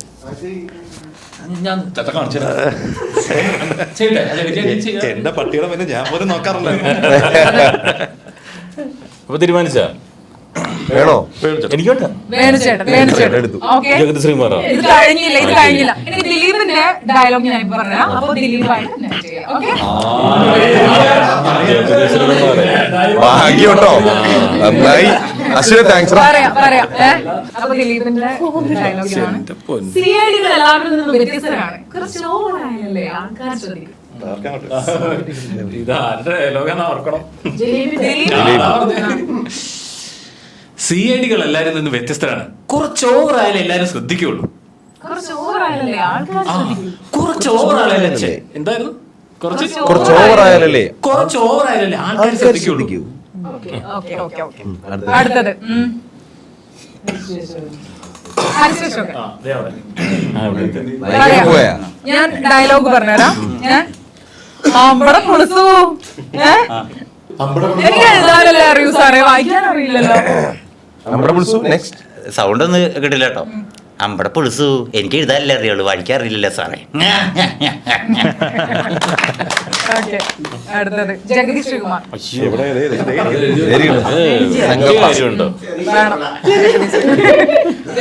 [SPEAKER 6] ഞാൻ
[SPEAKER 14] എന്റെ പട്ടിയുടെ പിന്നെ ഞാൻ പോലും നോക്കാറില്ല.
[SPEAKER 4] അപ്പൊ തീരുമാനിച്ചാ
[SPEAKER 2] വേണോ?
[SPEAKER 4] എനിക്ക് വേണ്ട.
[SPEAKER 1] ഇത് കഴിഞ്ഞില്ല, ഇത് കഴിഞ്ഞില്ല. എനിക്ക് ദിലീപിന്റെ ഡയലോഗ് ഞാൻ പറഞ്ഞാ, അപ്പൊ ദിലീപായിട്ട്
[SPEAKER 2] ഭാഗ്യോട്ടോ നന്നായി. അശ്വിനെ താങ്ക്സ്.
[SPEAKER 1] പറയാം. അപ്പൊ ദിലീപിന്റെ ഡയലോഗിലാണ്. CID എല്ലാവരും നിന്നും വ്യത്യസ്തരാണ്. കുറച്ച് ഓവറായല്ലേ ആൾക്കാർ ശ്രദ്ധിക്കും.
[SPEAKER 13] ഇതാരുടെ ഡയലോഗാണ് ഓർക്കണം.
[SPEAKER 6] CID എല്ലാരും നിന്ന് വ്യത്യസ്തരാണ്. കുറച്ച് ഓവറായാലേ എല്ലാരും ശ്രദ്ധിക്കുള്ളൂ.
[SPEAKER 1] കുറച്ച് ഓവറായല്ലേ ആൾക്കാർ ശ്രദ്ധിക്കും.
[SPEAKER 6] കുറച്ച് ഓവറായാലേ എന്തായിരുന്നു?
[SPEAKER 2] കുറച്ച് ഓവറായാലല്ലേ
[SPEAKER 6] ആൾക്കാർ ശ്രദ്ധിക്കുള്ളൂ.
[SPEAKER 1] അടുത്തത് ഞാൻ ഡയലോഗ് പറഞ്ഞുതരാം. ഞാൻ അമ്പടം പൊളിച്ചു. എനിക്ക് എഴുതാനല്ലേ അറിയൂ സാറേ, വായിക്കാൻ അറിയില്ലല്ലോ.
[SPEAKER 11] സൗണ്ട് ഒന്നും കിട്ടില്ല കേട്ടോ. അമ്പട പുളിസു എനിക്ക് എഴുതാനല്ലേ അറിയുള്ളൂ വായിക്കാറില്ലല്ലോ സാറേ.
[SPEAKER 1] ഓക്കെ, അടുത്തത് ജഗദീഷ് ശ്രീകുമാർ.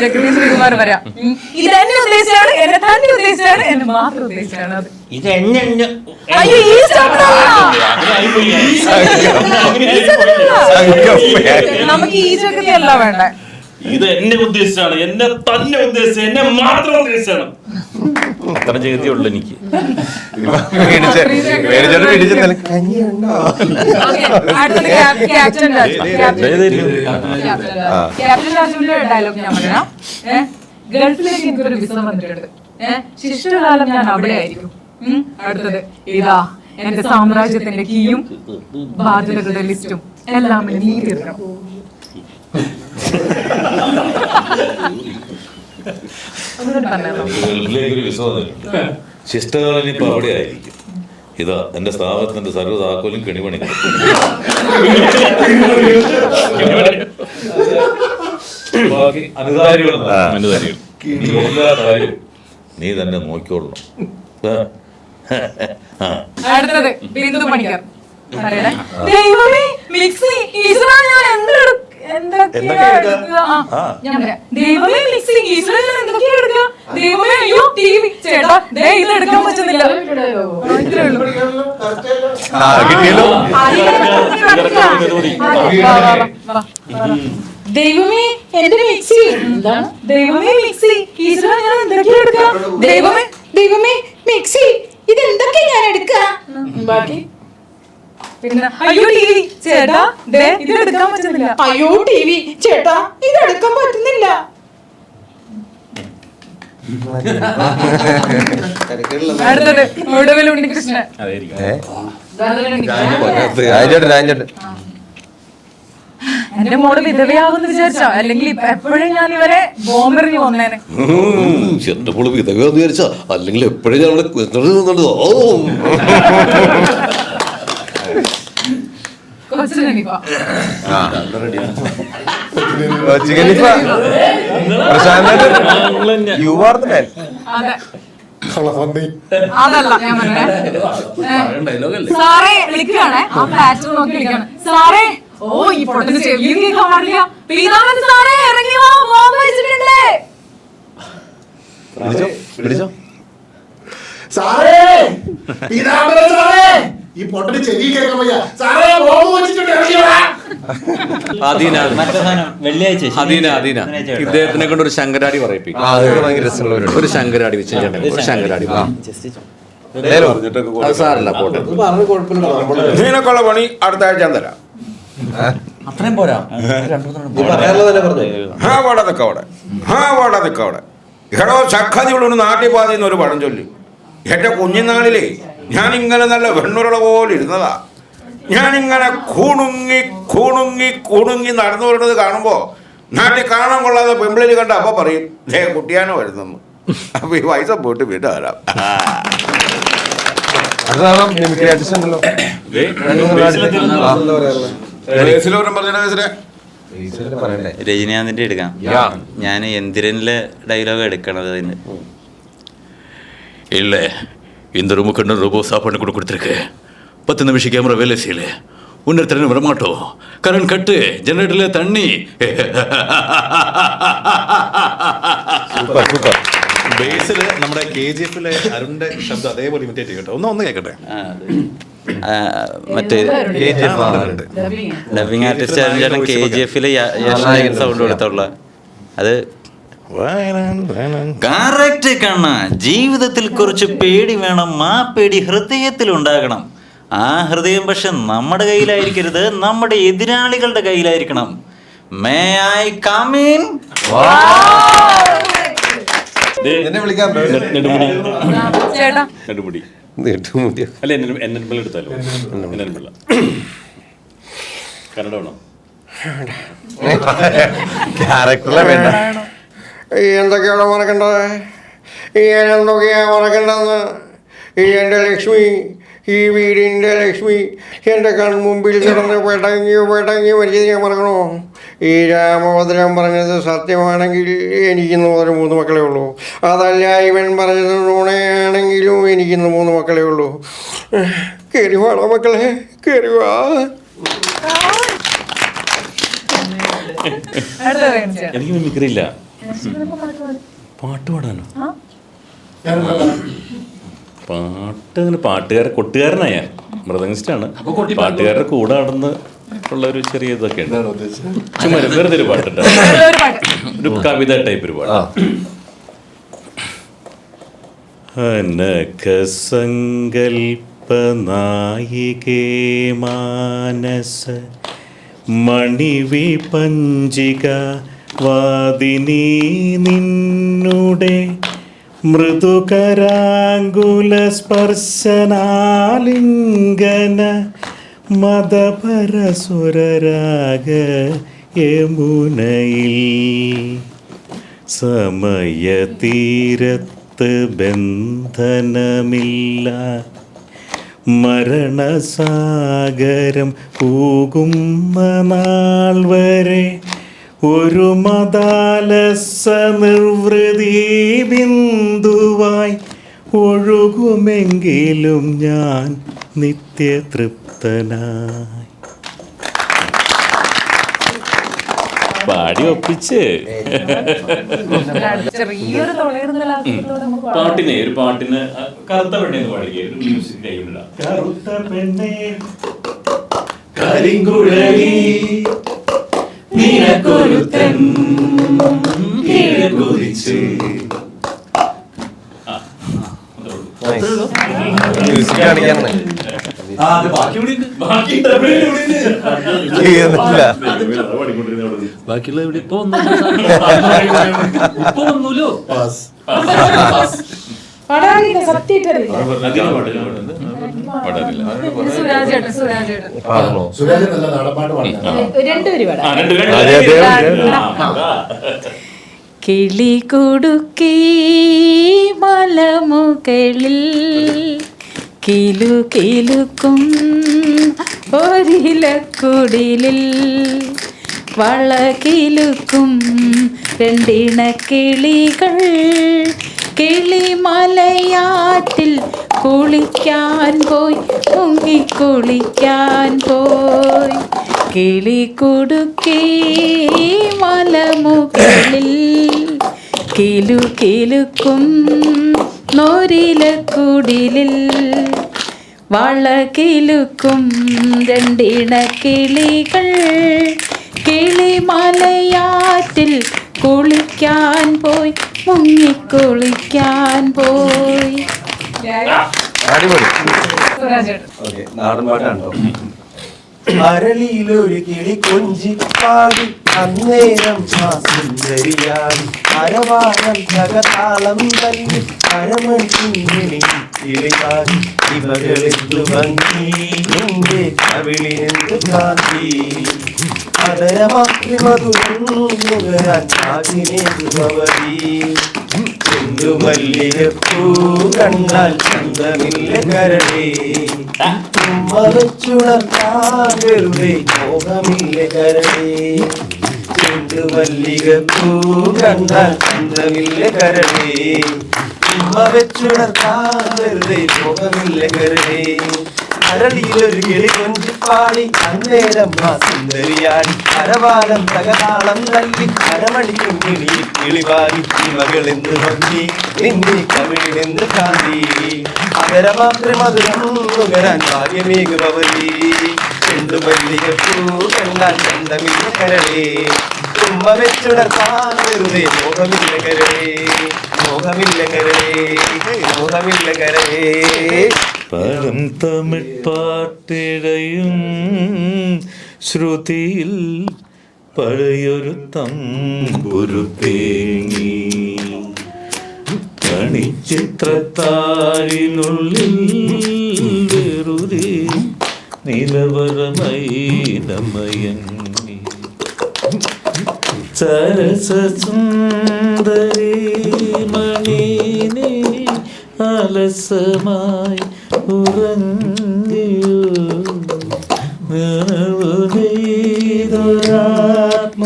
[SPEAKER 1] ജഗദീഷ് ശ്രീകുമാർ വരാം. ഇത് എന്നെ ഉദ്ദേശിച്ചാണ്, എന്നെ തന്നെ ഉദ്ദേശിച്ചാണ്, എന്നെ മാത്രം ഉദ്ദേശിച്ചാണ്. അത്
[SPEAKER 3] ഇത് എന്നെ
[SPEAKER 1] അയ്യോ, ഈ ചാപ്റ്റർ നമുക്ക് ഈ ജഗതി അല്ല വേണ്ടേ.
[SPEAKER 4] ഇത് എന്നെ ഉദ്ദേശിച്ചാണ്, എന്നെ തന്നെ ഉദ്ദേശിച്ച, എന്നെ മാത്രം ഉദ്ദേശിച്ചാണ്. അത്ര ജഗതിയുള്ളൂ എനിക്ക്.
[SPEAKER 1] ക്യാപ്റ്റൻ രാജുവിന്റെ ഡയലോഗ് ഞാൻ പറയാം. ഗൾഫിലേക്ക് എനിക്കൊരു വിസ വന്നിട്ടുണ്ട്. ശിഷ്ടകാലം ഞാൻ അവിടെ ആയിരിക്കും. അടുത്തത് ഇതാ എന്റെ സാമ്രാജ്യത്തിന്റെ കീയും ബാധ്യതകളുടെ ലിസ്റ്റും എല്ലാം നീ തീർക്കണം.
[SPEAKER 4] ഗൾഫിലേക്കൊരു വിസ വന്നിട്ടുണ്ട്. ശിഷ്ടകാലം ഇപ്പൊ അവിടെ ആയിരിക്കും. ഇതാ എന്റെ സ്ഥാപനത്തിന്റെ സർവ്വ താക്കോലും കെണിപണി. ബാക്കി അനുധാരികളും എല്ലാ കാര്യവും നീ തന്നെ നോക്കിക്കൊള്ളണം.
[SPEAKER 1] അടുത്തത് ബിന്ദു പണിക്കർ. ദൈവമേ മിക്സി ഈശ്വരാ ഞാൻ എന്തൊക്കെയാ എടുക്കുക? ഞാൻ പറയാം. ദൈവമേ മിക്സി ഈശ്വരാ ഞാൻ എന്തൊക്കെയാ എടുക്കുക? ദൈവമേ അയ്യോ ടിവി ചേട്ടാ ദേ ഇത് എടുക്കാൻ പറ്റുന്നില്ല. ഇത്രേ ഉള്ളൂ. ദൈവമേ എന്റെ മിക്സി. എന്താണ് ദൈവമേ മിക്സി ഈശ്വരാ ഞാൻ എന്തൊക്കെയാ എടുക്കുക? ദൈവമേ ദൈവമേ മിക്സി ഇത് എന്തൊക്കെയാ ഞാൻ എടുക്കുക? ബാക്കി പിന്നെ അയ്യോ ടിവി ചേട്ടാ ദേ ഇത് എടുക്കാൻ പറ്റുന്നില്ല. അയ്യോ ടിവി ചേട്ടാ ഇത് എടുക്കാൻ പറ്റുന്നില്ല. അടുത്തത് ഒടുവിൽ ഉണ്ണികൃഷ്ണൻ. എന്റെ മോള് വിധവയാകുന്ന വിചാരിച്ചോ? അല്ലെങ്കിൽ എപ്പോഴും ഞാൻ ഇവരെ ബോംബെറിഞ്ഞു വന്നേനെ.
[SPEAKER 9] എന്റെ മോള് വിധവയാന്ന് വിചാരിച്ചാ, അല്ലെങ്കിൽ എപ്പോഴും ഞാൻ
[SPEAKER 1] അതല്ല ഞാൻ പറഞ്ഞേ. സാറേ വിളിക്കുകയാണേ, ആ പാറ്റേൺ നോക്കി വിളിക്കാണ്. സാറേ ഓ ഈ പൊട്ടന് ചെവിയും കേൾക്കാൻ പാടില്ല. പീതാമൻ സാറേ ഇറങ്ങി വാ, ബോംബ് വെച്ചിട്ടുണ്ട്.
[SPEAKER 5] സാറേ പീതാംബരൻ സാറേ ഈ പൊട്ടന് ചെവി കേൾക്കാൻ വയ്യ. സാറേ ബോംബ് വെച്ചിട്ടുണ്ട്, ഇറങ്ങി വാ.
[SPEAKER 12] ഇദ്ദേഹത്തിനെ കൊണ്ട് ഒരു ശങ്കരാടി പറയിപ്പിക്കും. ഒരു ശങ്കരാടി വെച്ച് ഒരു ശങ്കരാടി സാറല്ല പോട്ടെ.
[SPEAKER 10] ഇതിനൊക്കെയുള്ള പണി അടുത്ത ആഴ്ച ഞാൻ തരാം.
[SPEAKER 12] അത്രയും പോരാ.
[SPEAKER 10] എടോ ചക്കതിയുള്ള നാട്ടിൽ പാതിന്ന് ഒരു പഴം ചൊല്ലി. എന്റെ കുഞ്ഞുനാളിലേ ഞാനിങ്ങനെ നല്ല വെണ്ണുരുള പോലെ ഇരുന്നതാ. ഞാനിങ്ങനെ കൂണുങ്ങി നടന്നു വരുന്നത് കാണുമ്പോ നാട്ടിൽ കാണാൻ കൊള്ളാതെ പെമ്പിളിൽ കണ്ട അപ്പൊ പറയും ദേ കുട്ടിയാനോ വരുന്നെന്ന്. അപ്പൊ ഈ വയസ്സ പോയിട്ട് വീട്ടിൽ വരാം.
[SPEAKER 11] രജനീകാന്തിന്റെ എടുക്കാം. ഞാൻ എന്തിരനിലെ ഡയലോഗ് എടുക്കണത്. അതിന്
[SPEAKER 4] இல்லை இந்த ரூமுக்கு 200 ரூபாய் சாப்பாடு கூட கொடுத்துருக்கு. 10 நிமிஷம் கேமரா வேலை செய்யல. உன்னொருத்தரன்னு வரமாட்டோம். கரண்ட் கட்டு, ஜெனரேட்டர்ல தண்ணி.
[SPEAKER 14] ബേസില് നമ്മുടെ KGF-ലെ അരുണിന്റെ ശബ്ദം അതേപോലെ ഇമിറ്റേറ്റ് ചെയ്യട്ടെ. ഒന്ന് കേൾക്കട്ടെ.
[SPEAKER 11] മറ്റേ ഡബിങ് ആർട്ടിസ്റ്റ് ആയിരുന്നാലും KGF-ലെ സൗണ്ട് കൊടുത്തുള്ള അത് കറക്റ്റ് കണ്ണ. ജീവിതത്തിൽ കുറച്ച് പേടി വേണം. ആ പേടി ഹൃദയത്തിൽ ഉണ്ടാകണം. ആ ഹൃദയം പക്ഷെ നമ്മുടെ കയ്യിലായിരിക്കരുത്, നമ്മുടെ എതിരാളികളുടെ കയ്യിലായിരിക്കണം. May I come in?
[SPEAKER 4] Nedumudi അല്ല എന്നെൻപിള്ള എടുത്താലോ? എന്നെൻപിള്ള കന്നഡ വേണം.
[SPEAKER 9] എന്തൊക്കെയാണ് മറക്കേണ്ടത്? എന്തൊക്കെയാണ് മറക്കേണ്ടതെന്ന്? എൻ്റെ ലക്ഷ്മി, ഈ വീടിൻ്റെ ലക്ഷ്മി എൻ്റെ കൺമുമ്പിൽ കിടന്ന് പെടങ്ങി മരിച്ചത് ഞാൻ മറക്കണോ?
[SPEAKER 15] ഈ രാമഭദ്രൻ പറഞ്ഞത് സത്യമാണെങ്കിൽ എനിക്കിന്ന് മുതൽ 3 മക്കളേ ഉള്ളൂ. അതല്ല ഇവൻ പറഞ്ഞത് നുണയാണെങ്കിലും എനിക്കിന്ന് 3 മക്കളേ ഉള്ളൂ. കയറി വാടാ മക്കളെ, കയറി വാ.
[SPEAKER 12] എനിക്ക് മിമിക്രി ഇല്ല. പാട്ട് പാടാനോ? കൊട്ടുകാരനായ മൃദംഗിസ്റ്റാണ്. പാട്ടുകാരുടെ കൂടെ നടന്ന് ഉള്ള ഒരു ചെറിയ ഇതൊക്കെ ഉണ്ട്. ചുമ്മാ വെറുതെ ഒരു പാട്ടുണ്ട്, ഒരു കവിത ടൈപ്പ് ഒരു പാട്ട്. അനകസങ്കൽപ്പനായികേ മാനസ മണിവിപഞ്ചിക വാദിനി നിന്നുടെ മൃദുകരാങ്കുല സ്പർശനാലിംഗന മദപരസുരരാഗ യമുനയിൽ സമയതീരത്ത് ബന്ധനമില്ല മരണസാഗരം പൂകുന്ന നാൾ വരെ ഒരു മദാലസ നിർവൃതി ബിന്ദുവായി ഒഴുകുമെങ്കിലും ഞാൻ നിത്യതൃപ്തനായി. പാടി ഒപ്പിച്ച് പാട്ടിനെ ഒരു പാട്ടിന് കറുത്ത പെണ്ണേന്ന് പാടിയ മ്യൂസിക് കൈകൊണ്ടിടാം. കറുത്ത പെണ്ണേ കരിങ്കുഴലി നിനക്കൊരുത്തൻ കുറിച്ച്
[SPEAKER 6] ബാക്കിയുള്ള ഇവിടെ ഇപ്പൊ ഒന്നുമില്ലോ.
[SPEAKER 7] കിളി കൊടുക്കി മലമുകളിൽ കിലു കിലുക്കും ഒരിലക്കുടിലിൽ വള കിലുക്കും 2 ഇണക്കിളികൾ കിളിമലയാറ്റിൽ കുളിക്കാൻ പോയി മുങ്ങിക്കുളിക്കാൻ പോയി. കിളി കുടുക്കി മലമുകളിൽ കിലു കിലുക്കും നോരിലക്കുടിലിൽ വള കിലുക്കും 2 ഇണക്കിളികൾ കിളിമലയാറ്റിൽ കുളിക്കാൻ പോയി മുങ്ങിക്കുളിക്കാൻ പോയി.
[SPEAKER 15] നാടൻ പാട്ടാണോ? അരളിയിലൊരു കിളി കൊഞ്ചി പാടി അന്നേരം സുന്ദരിയാടി അരവാളം ജഗതാളം തല്ലി അരമണിക്കിളി കിളിയാടി ഇവകളെന്തു ഭംഗി നിന്റെ കവിളിനെന്തു കാന്തി അതരമാക്കി മധുരം നുകരാൻ കാതിനേതുപവതി എന്തു മല്ലികപ്പൂ കണ്ടാൽ ചന്തമില്ല കരളേ വെച്ചുണർത്താതെ മോഹമില്ല കരളേ എന്തു മല്ലികപ്പൂ കണ്ടാൽ ചന്തമില്ല കരളേ വെച്ചുണർത്താതെ മോഹമില്ല കരളേ അരളിയിലൊരു കിളി കൊഞ്ചിപ്പാടി അന്നേരം സുന്ദരിയാടി അരവാലം തകതാളം തല്ലി അരമണിക്കും കിളി കിളിവാടി മകളെന്ത് ഭംഗി നിന്റെ കവിളിലെന്ത് കാന്തി അതരമാത്ര മധുരം നുകരാൻ ഭാഗ്യമേകുപവതി എന്തു മല്ലികപ്പൂ കണ്ടാൽ ചന്തമില്ല കരളേ ഉമ്മ വെച്ചുണർത്താൻ വെറുതെ മോഹമില്ല കരളേ മോഹമില്ല കരളേ മോഹമില്ല കരളേ.
[SPEAKER 8] പഴം തമിഴ് പാട്ടിഴയും ശ്രുതിയിൽ പഴയൊരു തമ്പുരു തേങ്ങി മണിച്ചിത്രത്താഴിനുള്ളിൽ വെറുതെ നിലവറമൈനമയങ്ങി സരസസുന്ദരി മണിനെ അലസമായി ഉറങ്ങിയോ ആത്മ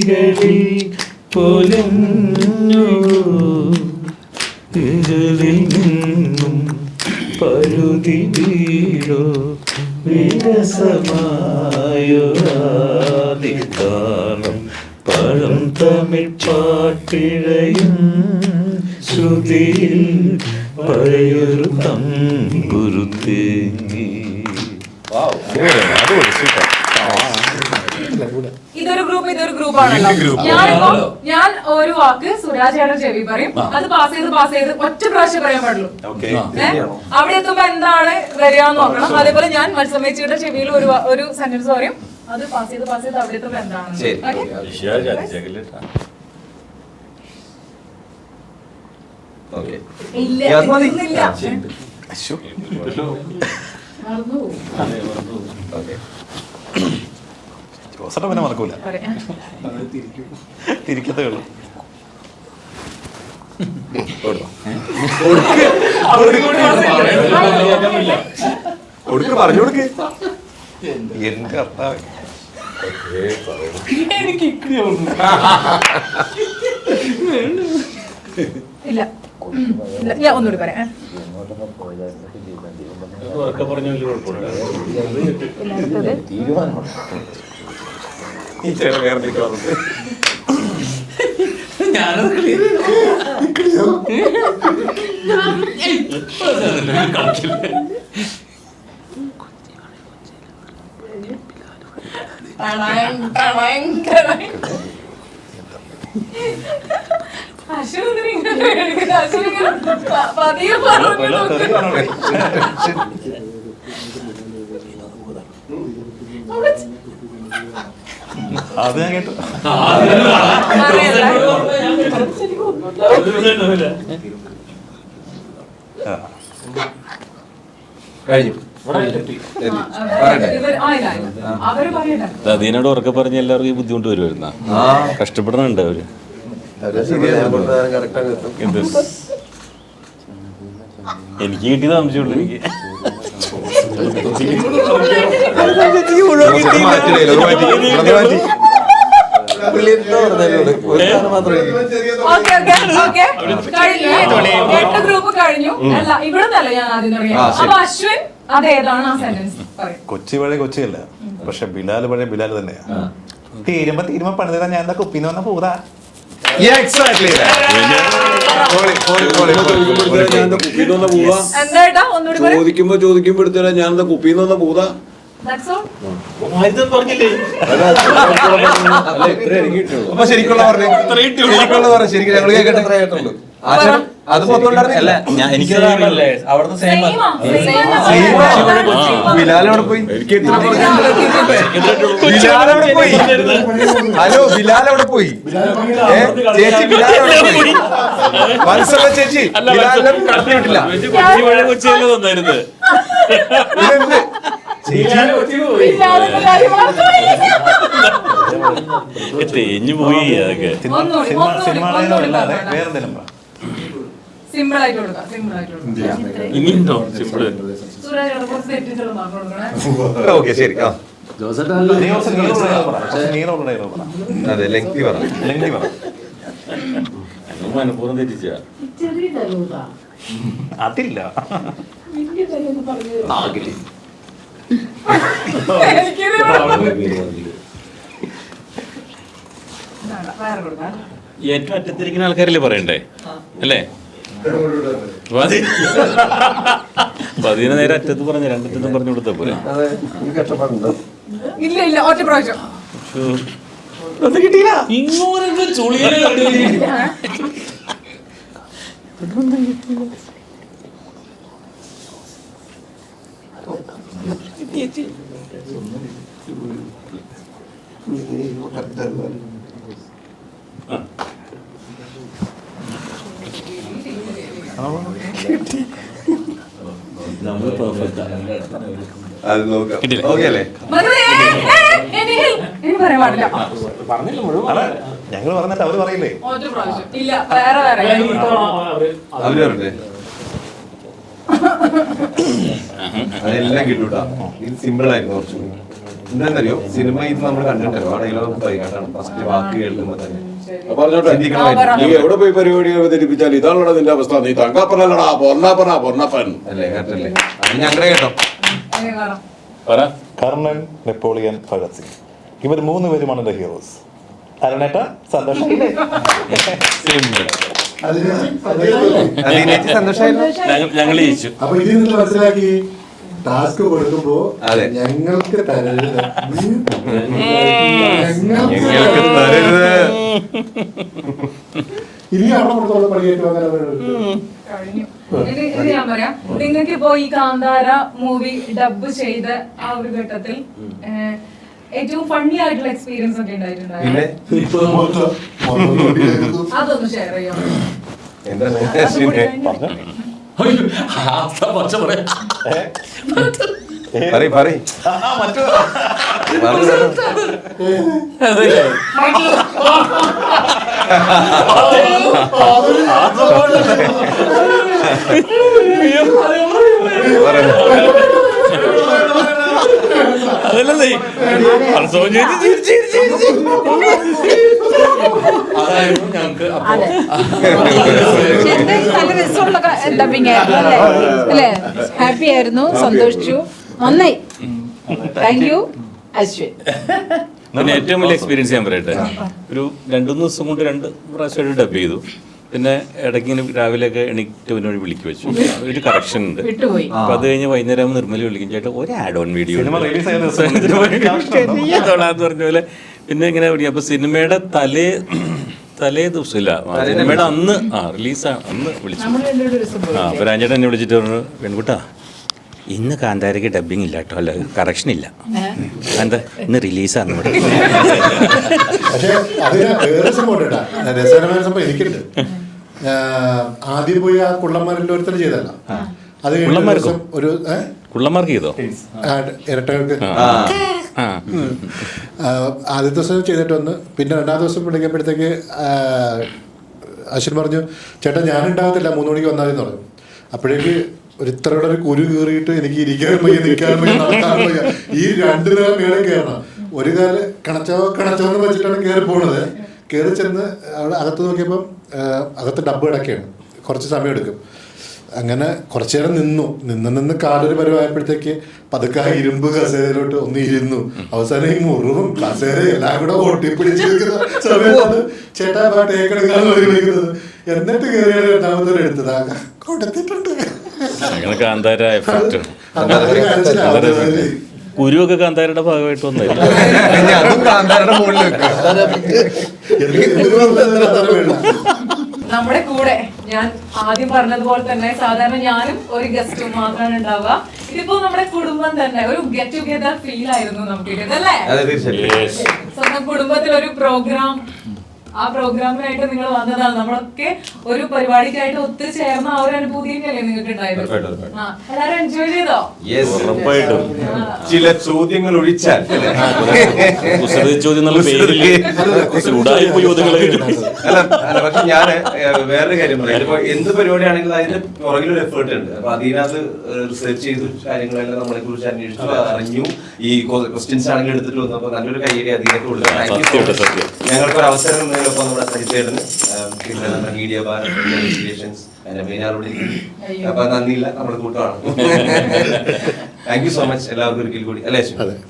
[SPEAKER 8] കൈകളിൽ പൊലിഞ്ഞു കൈകളിൽ നിന്നും പരുതി വീടോ വിരസമായൊരാദികാലം പഴം തമിഴ് പാട്ടിഴയും ശ്രുതിയിൽ പഴയൊരു തമ്പുരു തേങ്ങി.
[SPEAKER 1] ഇതൊരു ഗ്രൂപ്പാണല്ലോ. ഞാൻ ഒരു വാക്ക് സുരാജേട്ടൻ ചെവി പറയും, അത് പാസ് ചെയ്ത് ഒറ്റ പ്രാവശ്യം പറയാൻ പാടുള്ളൂ. അവിടെ എത്തുമ്പോ എന്താണ് വരികയെന്ന് നോക്കണം. അതേപോലെ ഞാൻ മത്സമേച്ചിയുടെ ചെവിയിൽ ഒരു സെന്റൻസ് പറയും, അത് പാസ് ചെയ്ത് അവിടെ എത്തുമ്പോ എന്താണ്.
[SPEAKER 14] ജോസേട്ടൻ പിന്നെ മറക്കൂല, തിരിക്കത്തേ ഉള്ളൂ. പറഞ്ഞു കൊടുക്ക്. എന്റെ കർത്താവ്
[SPEAKER 1] ഇല്ല, ഞാൻ ഒന്നുകൂടി പറയാം.
[SPEAKER 14] അത് ഞാൻ കേട്ടു.
[SPEAKER 12] അതിനോട് ഉറക്കെ പറഞ്ഞ എല്ലാവർക്കും ഈ ബുദ്ധിമുട്ട് വരുമായിരുന്ന കഷ്ടപ്പെടുന്നുണ്ട് അവര്. എനിക്ക് കിട്ടിയത് സംശയമുള്ളൂ. എനിക്ക്
[SPEAKER 1] ഗ്രൂപ്പ് കഴിഞ്ഞു. അല്ല, ഇവിടെ നിന്നല്ല ഞാൻ ആദ്യം തുടങ്ങിയത്. അപ്പൊ അശ്വിൻ അതേതാണ് ആ സെന്റൻസ്?
[SPEAKER 14] കൊച്ചി പഴയ കൊച്ചിയല്ല, പക്ഷെ ബിലാല് പഴയ ബിലാല് തന്നെയാ. തീരുമ്പോ പണിതരാ ഞാൻ എന്താ കുപ്പിന്ന് വന്ന പൂതാ.
[SPEAKER 9] ചോദിക്കുമ്പോ എടുത്തരാ ഞാൻ എന്താ കുപ്പിന്ന് വന്ന പൂതാ. ശരിക്കുള്ള അത് മൊത്തം ബിലാലവിടെ പോയി. ഹലോ, ബിലാലവിടെ പോയി. ചേച്ചി ബിലാലവിടെ പോയി. മനസ്സുള്ള ചേച്ചി ബിലാലിനെ കടത്തി വിട്ടില്ല.
[SPEAKER 12] തേഞ്ഞു പോയി. അതൊക്കെ
[SPEAKER 1] സിമ്പിൾ ആയിട്ട് കൊടുക്കാം.
[SPEAKER 12] ഇനിയുണ്ടോ സിമ്പിൾ?
[SPEAKER 2] ഓക്കെ, ശരി.
[SPEAKER 14] അതെ, ലെങ്തി പറ.
[SPEAKER 12] മനഃപൂർവ്വം തെറ്റിച്ച
[SPEAKER 14] അതില്ല.
[SPEAKER 12] ഏറ്റവും അറ്റത്തിരിക്കുന്ന ആൾക്കാരല്ലേ പറയണ്ടേ, അല്ലേ? അതിന് നേരെ അറ്റത്ത് പറഞ്ഞ രണ്ടറ്റത്തും പറഞ്ഞു കൊടുത്താ പോലെ.
[SPEAKER 1] ഇല്ല, ഒറ്റ പ്രാവശ്യം
[SPEAKER 6] കിട്ടിയില്ല. ഇങ്ങോട്ട് ചുളിയെ
[SPEAKER 14] ഞങ്ങൾ പറഞ്ഞിട്ട് അവര് പറയില്ലേ?
[SPEAKER 2] അതെല്ലാം കിട്ടൂട്ടാ. ഇത് സിമ്പിൾ ആയിരുന്നു കുറച്ചുകൂടി. എന്താണെന്നറിയോ, സിനിമ ഇത് നമ്മൾ കണ്ടിട്ടല്ലോ, ആ ഡയലോഗ് പരിഗണന ഫസ്റ്റ് വാക്ക് കേൾക്കുമ്പോൾ തന്നെ
[SPEAKER 16] പറഞ്ഞോട്ടെ, നീ എവിടെ പോയി പരിപാടി അവതരിപ്പിച്ചാൽ ഇതാണല്ലോ നിന്റെ അവസ്ഥ. നീ തങ്കപ്പനല്ലടാ പൊന്നാപ്പൻ
[SPEAKER 2] അല്ലേ? കറക്റ്റല്ലേ? അത് ഞങ്ങളെ കേട്ടോ.
[SPEAKER 14] കർണൻ, നെപ്പോളിയൻ, ഭഗത് സിംഗ്, ഇവർ 3 പേരുമാണ് എന്റെ ഹീറോസ്. അരുണേട്ട സന്തോഷം.
[SPEAKER 12] ഞങ്ങൾ ജയിച്ചു.
[SPEAKER 5] അപ്പൊ ഇതിൽ നിന്ന് മനസ്സിലാക്കി ടാസ്ക് കൊടുക്കുമ്പോ ഞങ്ങൾക്ക് തരരുത്,
[SPEAKER 2] ഞങ്ങൾക്ക് തരരുത്.
[SPEAKER 5] ഇനി അവിടെ കൊടുത്തോളം പണിയേറ്റ്
[SPEAKER 1] ഞാൻ പറയാം, നിങ്ങൾക്ക് ഇപ്പോ ഈ കാന്താര മൂവി ഡബ് ചെയ്ത ആ ഒരു ഘട്ടത്തിൽ ഏറ്റവും ഫണ്ണി ആയിട്ടുള്ള എക്സ്പീരിയൻസ് ഒക്കെ ഉണ്ടായിട്ടുണ്ടായിരുന്നു. അതൊന്ന് ഷെയർ ചെയ്യാം.
[SPEAKER 12] അതല്ലേ
[SPEAKER 13] അതായിരുന്നു ഞങ്ങൾക്ക്
[SPEAKER 7] നല്ല രസമുള്ള ഡബിങ് ആയിരുന്നു അല്ലേ? ഹാപ്പി ആയിരുന്നു, സന്തോഷിച്ചു, നന്നായി. Thank you Ashwin.
[SPEAKER 12] പിന്നെ ഏറ്റവും വലിയ എക്സ്പീരിയൻസ് ഞാൻ പറയട്ടെ, ഒരു 2-3 ദിവസം കൊണ്ട് 2 പ്രാവശ്യമായിട്ട് ഡബ് ചെയ്തു. പിന്നെ ഇടയ്ക്കിങ്ങനെ രാവിലെയൊക്കെ എണീറ്റ് വഴി വിളിക്ക് വെച്ചു, ഒരു കറക്ഷൻ ഉണ്ട്. അപ്പൊ അത് കഴിഞ്ഞ് വൈകുന്നേരം നിർമ്മലി വിളിക്കും, ചേട്ടാ ഒരു ആഡ് ഓൺ വീഡിയോ എന്ന് പറഞ്ഞ പോലെ. പിന്നെ ഇങ്ങനെ വിളിക്കും. അപ്പൊ സിനിമയുടെ തലേ ദിവസമില്ല, സിനിമയുടെ അന്ന് റിലീസാണ്, അന്ന് വിളിച്ചു. അപ്പൊ രാജേട്ടൻ എന്നെ വിളിച്ചിട്ട് പറഞ്ഞു, പെൺകുട്ടാ ഇന്ന് കാന്താരയ്ക്ക് ഡബിങ് ഇല്ല കേട്ടോ, അല്ല കറക്ഷൻ ഇല്ല, എന്താ ഇന്ന് റിലീസാണ് ഇവിടെ.
[SPEAKER 5] പക്ഷെ അതിന് വേറെ സംഭവം രസകരമായ സംഭവം എനിക്കുണ്ട്. ആദ്യം പോയി ആ കുള്ളന്മാരിൽ ഒരുത്തരം ചെയ്തല്ല, അത് ഒരു
[SPEAKER 12] കുള്ളന്മാർക്ക് ചെയ്തോ
[SPEAKER 5] ഇരട്ടകൾക്ക് ആദ്യത്തെ ദിവസം ചെയ്തിട്ട് വന്ന്, പിന്നെ 2ാം ദിവസം വിളിക്കുമ്പോഴത്തേക്ക് അശ്വിൻ പറഞ്ഞു, ചേട്ടാ ഞാനുണ്ടാകത്തില്ല, 3 മണിക്ക് വന്നാൽ എന്ന് പറഞ്ഞു. അപ്പോഴേക്ക് ഇത്രയുടെ ഒരു കുരു കീറിയിട്ട് എനിക്ക് ഇരിക്കാനും വയ്യ, നിൽക്കാനും വയ്യ, നടക്കാനും വയ്യ. ഈ 2 നേരം മേലെ കയറണം. ഒരു കാല് കണച്ചോന്ന് വെച്ചിട്ടാണ് കയറി പോണത്. കയറി ചെന്ന് അവിടെ അകത്ത് നോക്കിയപ്പം അകത്ത് ഡബ്ബ് കിടക്കുകയാണ്, കുറച്ച് സമയം എടുക്കും. അങ്ങനെ കുറച്ചു നേരം നിന്ന് കാലൊരു പരുവായപ്പോഴത്തേക്ക് പതുക്കെ ഇരുമ്പ് കസേരയിലോട്ട് ഒന്ന് ഇരുന്നു. അവസാനം ഈ മുറിവും കസേരയും എല്ലാം കൂടെ ഒട്ടിപ്പിടിച്ച് നിൽക്കുന്ന സമയത്താണ് ചേട്ടാ ടേക്കെടുക്കാന്ന് വിളിക്കുന്നത്. എന്നിട്ട് കയറിയാണ് 2ാമത്തെ എടുത്തത്. കൊടുത്തിട്ടുണ്ട്
[SPEAKER 12] കാന്താര എഫക്റ്റ്. കുരുവൊക്കെ കാന്താരയുടെ ഭാഗമായിട്ട് വന്നായിരുന്നു.
[SPEAKER 1] നമ്മുടെ കൂടെ ഞാൻ ആദ്യം പറഞ്ഞതുപോലെ തന്നെ സാധാരണ ഞാനും ഒരു ഗസ്റ്റും മാത്രമാണ് ഉണ്ടാവുക. ഇതിപ്പോ നമ്മുടെ കുടുംബം തന്നെ ഒരു ഗെറ്റ് ടുഗെദർ ഫീൽ ആയിരുന്നു നമുക്ക് അല്ലേ? സ്വന്തം കുടുംബത്തിൽ ഒരു പ്രോഗ്രാം, ആ പ്രോഗ്രാമിനായിട്ട് നിങ്ങൾ വന്നതാണ്. നമ്മളൊക്കെ ഒരു പരിപാടിക്കായിട്ട് ഒത്തുചേർന്ന ആ ഒരു അനുഭൂതി തന്നെയല്ലേ നിങ്ങൾക്ക് ഉണ്ടായത്? എല്ലാരും എൻജോയ് ചെയ്തോ?
[SPEAKER 2] ചില ചോദ്യങ്ങൾ ഒഴിച്ചാൽ പക്ഷെ ഞാൻ വേറൊരു കാര്യം പറയാം. ഇപ്പൊ എന്ത് പരിപാടിയാണെങ്കിലും അതിന്റെ പുറകിലൊരു എഫേർട്ട് ഉണ്ട്. അപ്പൊ അതിനകത്ത് റിസർച്ച് ചെയ്തു, കാര്യങ്ങളെല്ലാം നമ്മളെ കുറിച്ച് അന്വേഷിച്ചു അറിഞ്ഞു. ഈ ക്വസ്റ്റ്യൻസ് ആണെങ്കിൽ എടുത്തിട്ട് വന്നപ്പോ നല്ലൊരു കയ്യടി അതിനൊക്കെ കൊടുത്തു. ഞങ്ങൾക്കൊരു അവസരം ഒപ്പം നമ്മുടെ സഹിച്ചേട്ടന്, പിന്നെ നമ്മുടെ മീഡിയ ഇൻവെസ്റ്റിഗേഷൻസ് അതിന്റെ മെയിനാളോട്. അപ്പൊ നന്ദിയില്ല, നമ്മുടെ കൂട്ടമാണ്. താങ്ക് യു സോ മച്ച് എല്ലാവർക്കും ഒരിക്കൽ കൂടി. അല്ലേ?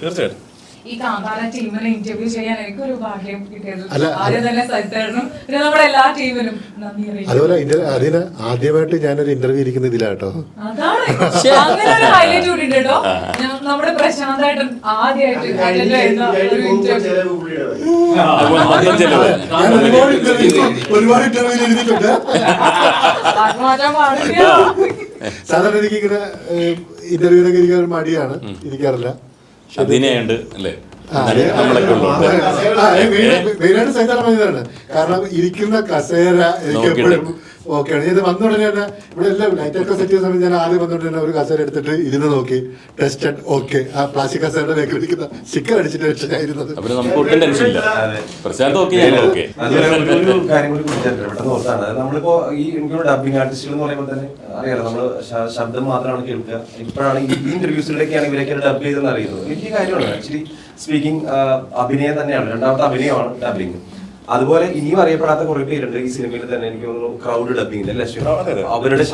[SPEAKER 12] തീർച്ചയായിട്ടും.
[SPEAKER 1] ഈ കാന്താര ടീമിനെ ഇന്റർവ്യൂ ചെയ്യാൻ എനിക്കൊരു ഭാഗ്യം കിട്ടിയത് ആദ്യം തന്നെ സഹിച്ചേട്ടനും പിന്നെ നമ്മുടെ എല്ലാ ടീമിനും നന്ദി അറിയിക്കും.
[SPEAKER 5] അതുപോലെ അതിന് ആദ്യമായിട്ട് ഞാനൊരു ഇന്റർവ്യൂ ഇരിക്കുന്ന ഇതിലാട്ടോ.
[SPEAKER 1] അതാണ് അങ്ങനെ ഒരു ഹൈലൈറ്റ് കൂടി ഉണ്ട് കേട്ടോ. നമ്മുടെ പ്രശാന്തായിട്ടും ആദ്യമായിട്ട്
[SPEAKER 5] ഒരുപാട് ഇന്റർവ്യൂ എഴുതിയിട്ടുണ്ട്. സാധാരണ എനിക്ക് ഇങ്ങനെ ഇന്റർവ്യൂവിനൊക്കെ ഇരിക്കാൻ ഒരു മടിയാണ്, ഇരിക്കാറില്ല.
[SPEAKER 12] അതിനെയുണ്ട് അല്ലേ?
[SPEAKER 5] മെയിനായിട്ട് സൈതാണ് മതിയാണ്. കാരണം ഇരിക്കുന്ന കസേര എനിക്ക് എപ്പോഴും ഓക്കെയാണ്. ഇത് വന്ന ഉടനെ തന്നെ ഇവിടെ എല്ലാം ലൈറ്റൊക്കെ സെറ്റ് ചെയ്യുന്ന സമയത്ത് ഞാൻ ആദ്യം വന്നോണ്ട് തന്നെ ഒരു കസേര എടുത്തിട്ട് ഇരുന്ന് നോക്കി, ടെസ്റ്റഡ് ഓക്കെ. ആ പ്ലാസ്റ്റിക് കസേരയുടെ മേക്ക് ഇരിക്കുന്ന സ്റ്റിക്കർ അടിച്ചിട്ട് വെച്ചായിരുന്നത്.
[SPEAKER 2] നമ്മളിപ്പോ ഈ എനിക്കൊരു ഡബിങ് ആർട്ടിസ്റ്റുകൾ എന്ന് പറയുമ്പോൾ തന്നെ അറിയാലോ, നമ്മള് ശബ്ദം മാത്രമാണ് കേൾക്കുക. ഇപ്പോഴാണ് ഈ ഇന്റർവ്യൂസിലൊക്കെയാണ് ഇവരൊക്കെ ഡബ് ചെയ്തെന്ന് അറിയുന്നത്. എനിക്ക് കാര്യമാണ് ആക്ച്വലി സ്പീക്കിംഗ് അഭിനയം തന്നെയാണ്, രണ്ടാമത്തെ അഭിനയമാണ് ഡബിങ്. അതുപോലെ ഇനിയും അറിയപ്പെടാത്ത കുറെ പേരുണ്ട് ഈ സിനിമയിൽ തന്നെ. എനിക്ക് തോന്നുന്നു ക്രൗഡ് ഡബിംഗ് അല്ലേ അവരുടെ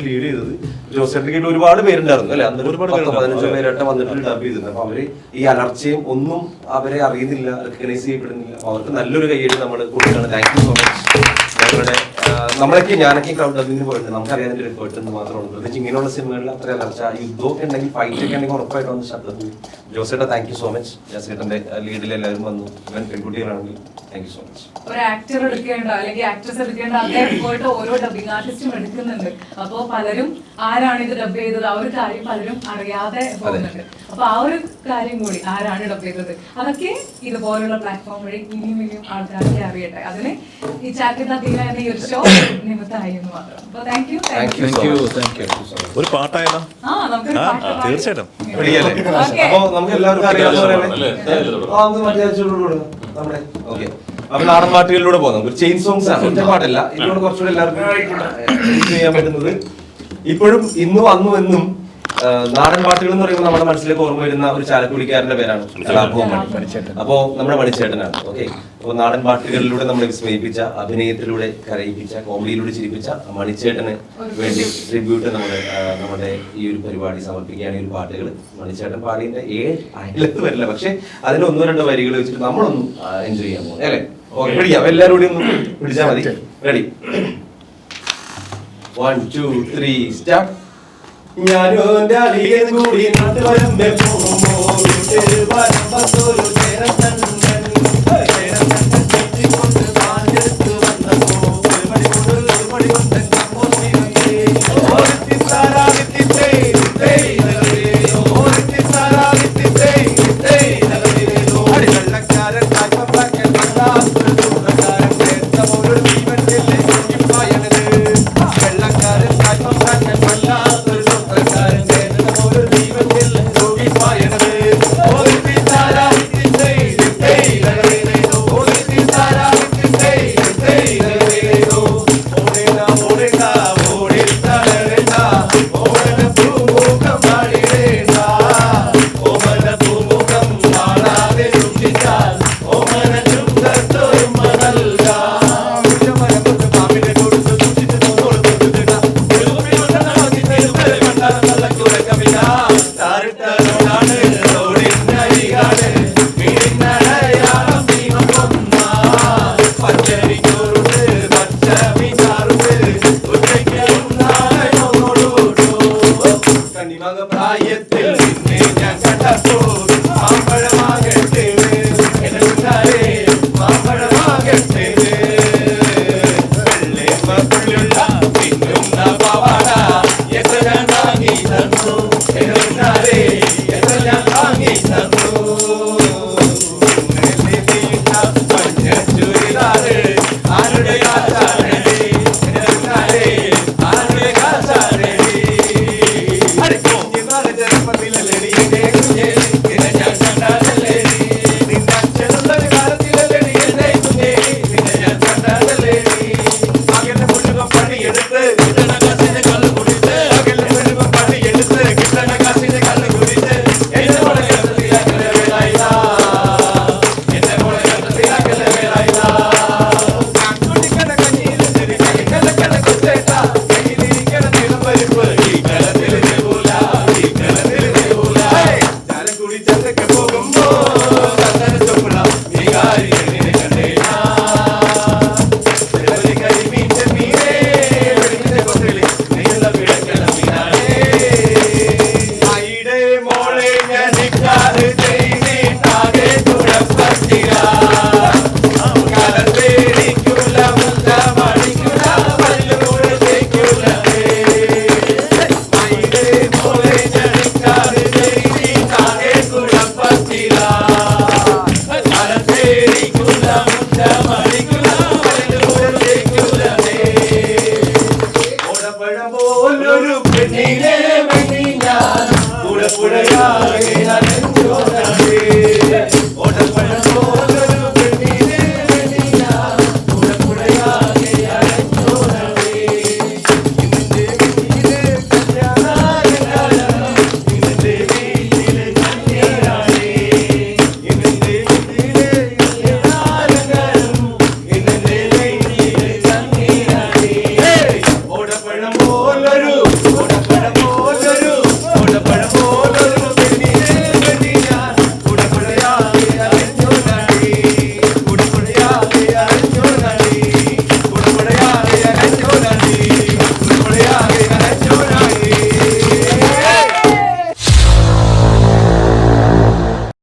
[SPEAKER 2] ലീഡ് ചെയ്തത് ജോസേട്ടൻ ഒരുപാട് പേരുണ്ടായിരുന്നു അല്ലെ, അന്ന് 10-15 പേരായിട്ട് വന്നിട്ട് ഡബ് ചെയ്തിരുന്നു. അപ്പൊ അവര് ഈ അലർച്ചയും ഒന്നും അവരെ അറിയുന്നില്ല, റെക്കഗ്നൈസ് ചെയ്യപ്പെടുന്നില്ല. അപ്പൊ അവർക്ക് നല്ലൊരു കൈയ്യടി നമ്മൾ കൊടുക്കുകയാണ്. Thank you so much. ഞങ്ങളുടെ നമ്മളൊക്കെ ഞാനൊക്കെ ക്രൗഡ് ഡബിങ്ങിന് പോയിട്ടുണ്ട്, നമുക്കറിയാൻ ഒരു എഫേർട്ട് എന്ന് മാത്രമാണ്. പ്രത്യേകിച്ച് ഇങ്ങനെയുള്ള സിനിമകളിൽ അത്ര അലർച്ച യുദ്ധമൊക്കെ ഉണ്ടെങ്കിൽ ഫൈറ്റ് ഒക്കെ ഉണ്ടെങ്കിൽ ഉറപ്പായിട്ട് വന്ന് ശബ്ദത്തിൽ. ജോസേട്ടാ താങ്ക് യു സോ മച്ച്. ജോസേട്ടന്റെ ലീഡിൽ എല്ലാവരും വന്നു, ഇവൻ പെൺകുട്ടികളാണെങ്കിൽ താങ്ക് യു സോ മച്ച്.
[SPEAKER 1] ഒരു ആക്ടർ എടുക്കേണ്ട അല്ലെങ്കിൽ ആക്ട്രസ് എടുക്കേണ്ട അതേ എഫേർട്ട് ഓരോ ഡബിങ് ആർട്ടിസ്റ്റും എടുക്കുന്നുണ്ട്. അപ്പോ പലരും ആരാണ് ഇത് ഡബ് ചെയ്തത് ആ ഒരു കാര്യം പലരും അറിയാതെ പോകുന്നുണ്ട്. അപ്പൊ ആ ഒരു കാര്യം കൂടി ആരാണ് ഡബ് ചെയ്തത് അതൊക്കെ ഇതുപോലുള്ള പ്ലാറ്റ്ഫോം വഴി ഇനിയും ഇനിയും ആൾക്കാരൊക്കെ അറിയട്ടെ. അതിന് ഈ ചാറ്റിൽ അധികം എന്ന ഈ ഒരു ഷോ നിമിത്തമായി എന്ന് മാത്രം. അപ്പൊ താങ്ക് യു.
[SPEAKER 14] ഒരു പാട്ടായാലോ? തീർച്ചയായിട്ടും.
[SPEAKER 2] അപ്പൊ നമുക്ക് എല്ലാവർക്കും അറിയാവുന്ന നമ്മുടെ ഓക്കെ. അപ്പൊ നാടൻ പാട്ടുകളിലൂടെ പോകാം. നമുക്ക് ചെയിൻ സോങ്സ് ആണ്, ഒറ്റ പാട്ടല്ല. ഇതിലൂടെ കുറച്ചുകൂടെ എല്ലാവർക്കും ചെയ്യാൻ പറ്റുന്നത് ഇപ്പോഴും ഇന്നും അന്നും എന്നും നാടൻ പാട്ടുകൾ എന്ന് പറയുമ്പോൾ നമ്മുടെ മനസ്സിലേക്ക് ഓർമ്മ വരുന്ന ഒരു ചാലക്കുടിക്കാരന്റെ പേരാണ് മണിച്ചേട്ടൻ. അപ്പോ നമ്മുടെ മണിച്ചേട്ടനാണ്. ഓക്കെ. അപ്പോൾ നാടൻ പാട്ടുകളിലൂടെ നമ്മളെ വിസ്മയിപ്പിച്ച, അഭിനയത്തിലൂടെ കരയിപ്പിച്ച, കോമഡിയിലൂടെ ചിരിപ്പിച്ച മണിച്ചേട്ടന് വേണ്ടി ട്രിബ്യൂട്ട് നമ്മുടെ ഈ ഒരു പരിപാടി സമർപ്പിക്കുകയാണ്. ഈ ഒരു പാട്ടുകൾ മണിച്ചേട്ടൻ പാടിയതിന്റെ 7 അയലത്ത് വരില്ല, പക്ഷെ അതിന്റെ 1-2 വരികൾ വെച്ചിട്ട് നമ്മളൊന്നും എൻജോയ് ചെയ്യാൻ പോകും അല്ലേ? ഓക്കെ, പിടിക്കാം. എല്ലാവരും കൂടി ഒന്ന് പിടിച്ചാൽ മതി. റെഡി? 1 2 3 സ്റ്റാർട്ട്. ഞാനോന്റെ അളിയൻ കൂടി നാട്ടുവരമ്പെ പോകുമ്പോ